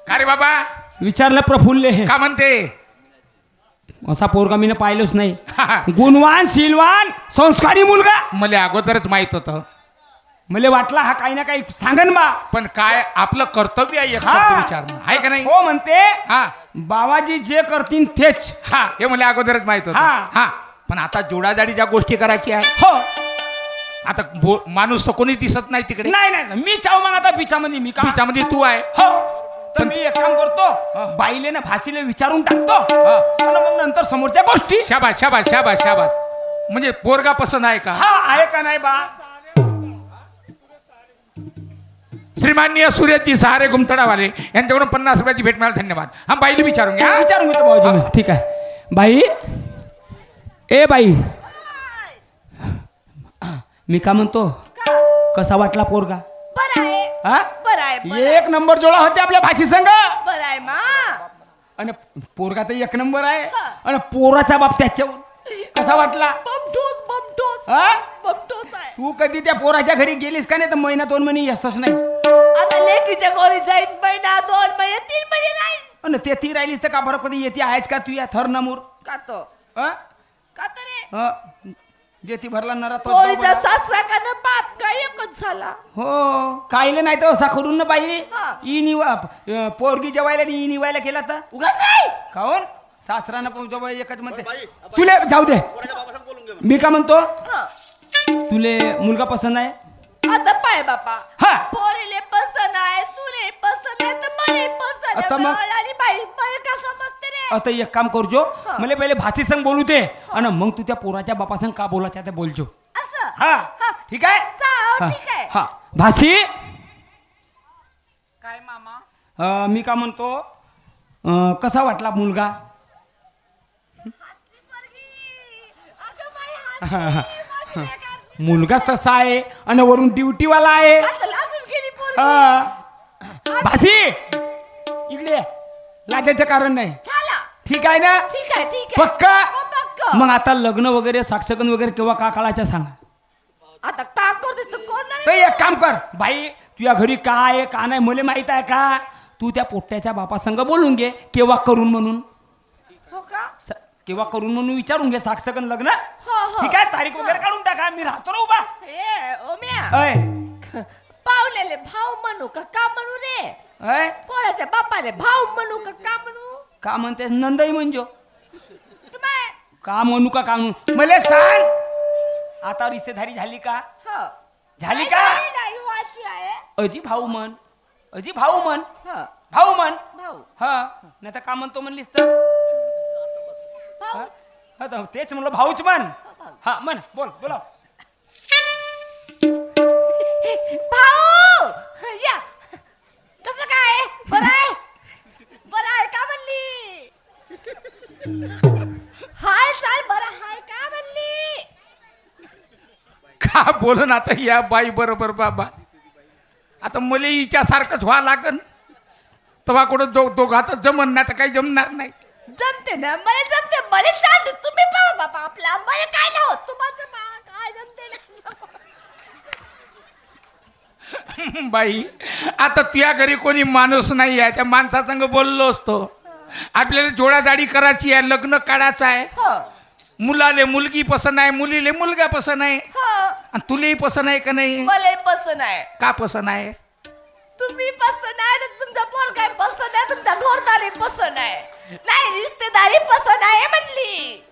S1: का रे बाबा
S7: विचारलं प्रफुल्ले
S1: का म्हणते
S7: असा पोरगा मी पाहिलोच नाही.
S1: हा,
S7: गुणवान शीलवान संस्कारी मुलगा.
S1: मला अगोदरच माहित होतं
S7: मला वाटला हा काही ना काही सांगन बा.
S1: पण काय आपलं कर्तव्य आहे एक
S7: हा.
S1: शब्द विचारणं आहे का नाही
S7: हो म्हणते
S1: हा
S7: बाबाजी जे करतील तेच.
S1: हा हे मला अगोदरच माहित होतं
S7: हा.
S1: हा पण आता जोडाजाडी ज्या गोष्टी करायची आहे
S7: हो
S1: आता माणूस तर कोणी दिसत नाही तिकडे
S7: नाही नाही मी चाव मग आता बिचामध्ये मी का
S1: तिच्यामध्ये तू आहे
S7: हो तर मी एक काम करतो बाईले ना फाशीले विचारून टाकतो आणि मग नंतर समोरच्या गोष्टी.
S1: शाबास शाबास शाबास शाबास म्हणजे पोरगा पसंत आहे का
S7: हा आहे का नाही बा.
S1: श्रीमान्य सूर्यजी सहारे गुमतडावाले यांच्याकडून 50 रुपयाची भेट मिळाली धन्यवाद. हा बाईला विचारून घ्या
S7: विचारून घेतो भाऊजी मी. ठीक आहे बाई ए बाई मी का म्हणतो कसा वाटला पोरगा
S5: बरं आहे
S7: हा
S5: बरं आहे बरं आहे.
S7: एक नंबर जोडा होते आपल्या भाषी संघ
S5: बरं आहे मा
S7: आणि पोरगा तर एक नंबर आहे आणि पोराचा बाप त्याच्यावर कसा वाटला
S5: बमठोस बमठोस
S7: हा?
S5: बमठोस आहे.
S7: तू कधी त्या पोराच्या घरी गेलीस का नाही तर महिना 2 महिने येसच नाही
S5: आता लेकीच्या घरी जाईन महिना 2 महिने 3 महिने नाही
S7: आणि ते ती राहिलीस तर का बरं कधी येते आहेच का तू या थर नमूर
S5: का तो
S7: हा?
S5: का तरे
S7: जे ती भरला नरा तो
S5: पोरीचा सासरा का ना बाप काय एकच झाला.
S7: हो कायले नाही तर असा करून ना बाई
S5: हा.
S7: ई निवा पोरगी जेवायला आणि ई निवायला केला तर
S5: उगाच आहे.
S7: काऊन सासरानं जेवाय एकच म्हणते तुले जाऊ दे मी का म्हणतो
S5: हा.
S7: तुले मुलगा पसंत आहे
S5: आता पाय बापा
S7: हा.
S5: पोरीले पसंत आहे तुले पसंत आहे तर मला पसंत
S7: आता
S5: आहे.
S7: मग-
S5: मला आणि बाई मला का समजते रे.
S7: आता एक काम करजो
S5: हा.
S7: मला पहिले भाषी संग बोलू दे आणि मग तू त्या पोराच्या बापा संग का बोलायचं आहे ते बोलजो.
S5: असं
S7: हा
S5: हा.
S7: ठीक आहे
S5: चाल
S7: हा.
S5: ठीक आहे.
S7: हा भाषी
S6: काय मामा
S7: मी का म्हणतो कसा वाटला मुलगा
S5: अगं बाई, हसली, माझी लेकरं.
S7: मुलगाच तसा आहे आणि वरून ड्युटीवाला आहे
S5: आता लाजून गेली पोरगी.
S7: हा. भाषी इकडे ये. लाजायचं कारण नाही
S5: झाला
S7: ठीक आहे ना
S5: ठीक आहे ठीक आहे
S7: पक्का
S5: हो, पक्का.
S7: मग आता लग्न वगैरे साक्षगन वगैरे केव्हा का काढायचं सांगा
S5: आता काम करते तर कोण नाही.
S7: तर एक काम कर बाई तुझ्या घरी काय आहे का नाही मला माहित आहे का तू त्या पोट्ट्याच्या बापासंग बोलून घे केव्हा करून म्हणून
S5: हो का
S7: केव्हा करून म्हणून विचारून घे साक्षगन लग्न
S5: हो, हो.
S7: ठीक आहे तारीख वगैरे काढून टाका मी राहतो ना उभा
S5: ए ओम्या
S7: अय
S5: पावलेले भाऊ म्हणू का म्हणू रे
S7: अय
S5: पोराच्या बापाले भाऊ म्हणू का म्हणू
S7: का म्हणते नंदई म्हणजो
S5: तुम्ही
S7: का म्हणू का म्हणू मला सांग आता रिश्तेदारी झाली का
S5: हो
S7: झाली का
S5: नाही, नाही वाशी आहे
S7: अजी भाऊ म्हण अजी भाऊ म्हण
S5: हो
S7: भाऊ म्हण
S5: भाऊ
S7: हा नाही तर का म्हणतो म्हणलीस तर
S5: भाऊ
S7: हा, तर तेच म्हणलं भाऊच म्हण हा म्हण बोल बोला
S5: भाऊ या कसं काय बरं आहे का म्हणली हाय चाल बरं हाय का म्हणली
S1: का बोलून आता या बाई बरोबर बाबा आता मला हिच्यासारखंच व्हा लागन तेव्हा कुठं दोघातच जमन नाही तर काही जमणार नाही.
S5: जमते ना मला जमते मला सांग तुम्ही पाहा बाबा आपला मला काय ना होत तुम्हाला काय जमते ना
S1: बाई आता तुझ्या घरी कोणी माणूस नाही आहे त्या माणसासंग बोललो असतो आपल्याला जोडाजाडी करायची आहे लग्न काढायचं आहे
S5: हो
S1: मुलाले मुलगी पसंत आहे मुलीले मुलगा पसंत आहे
S5: हो
S1: आणि तुलेही पसंत आहे का नाही
S5: मला पसंत आहे
S1: का पसंत आहे
S5: तुम्ही पसंत आहे तर तुमचा पोरगा पसंत आहे तुमचा घरदारी पसंत आहे नाही रिश्तेदारी पसंत आहे म्हणली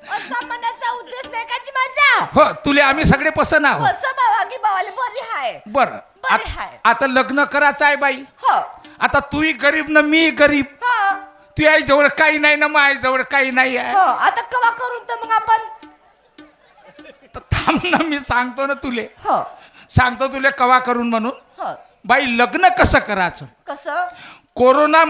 S5: असा मनाचा उद्देश नाही का जी माझा
S1: हो तुले आम्ही सगळे पसंत आहोत
S5: असं बाबा की बाबाला बरी हाय
S1: बरं
S5: बरे हाय.
S1: आता लग्न करायचं आहे बाई
S5: हो
S1: आता तूही गरीब ना मी गरीब
S5: हो
S1: तू आई जवळ काही नाही ना माझ्या जवळ काही नाही आहे
S5: हो आता कवा करून तर मग आपण
S1: तर थांब ना मी सांगतो ना तुले
S5: हो
S1: सांगतो तुले कवा करून म्हणून
S5: हो
S1: बाई लग्न कसं करायचं
S5: कसं
S1: कोरोना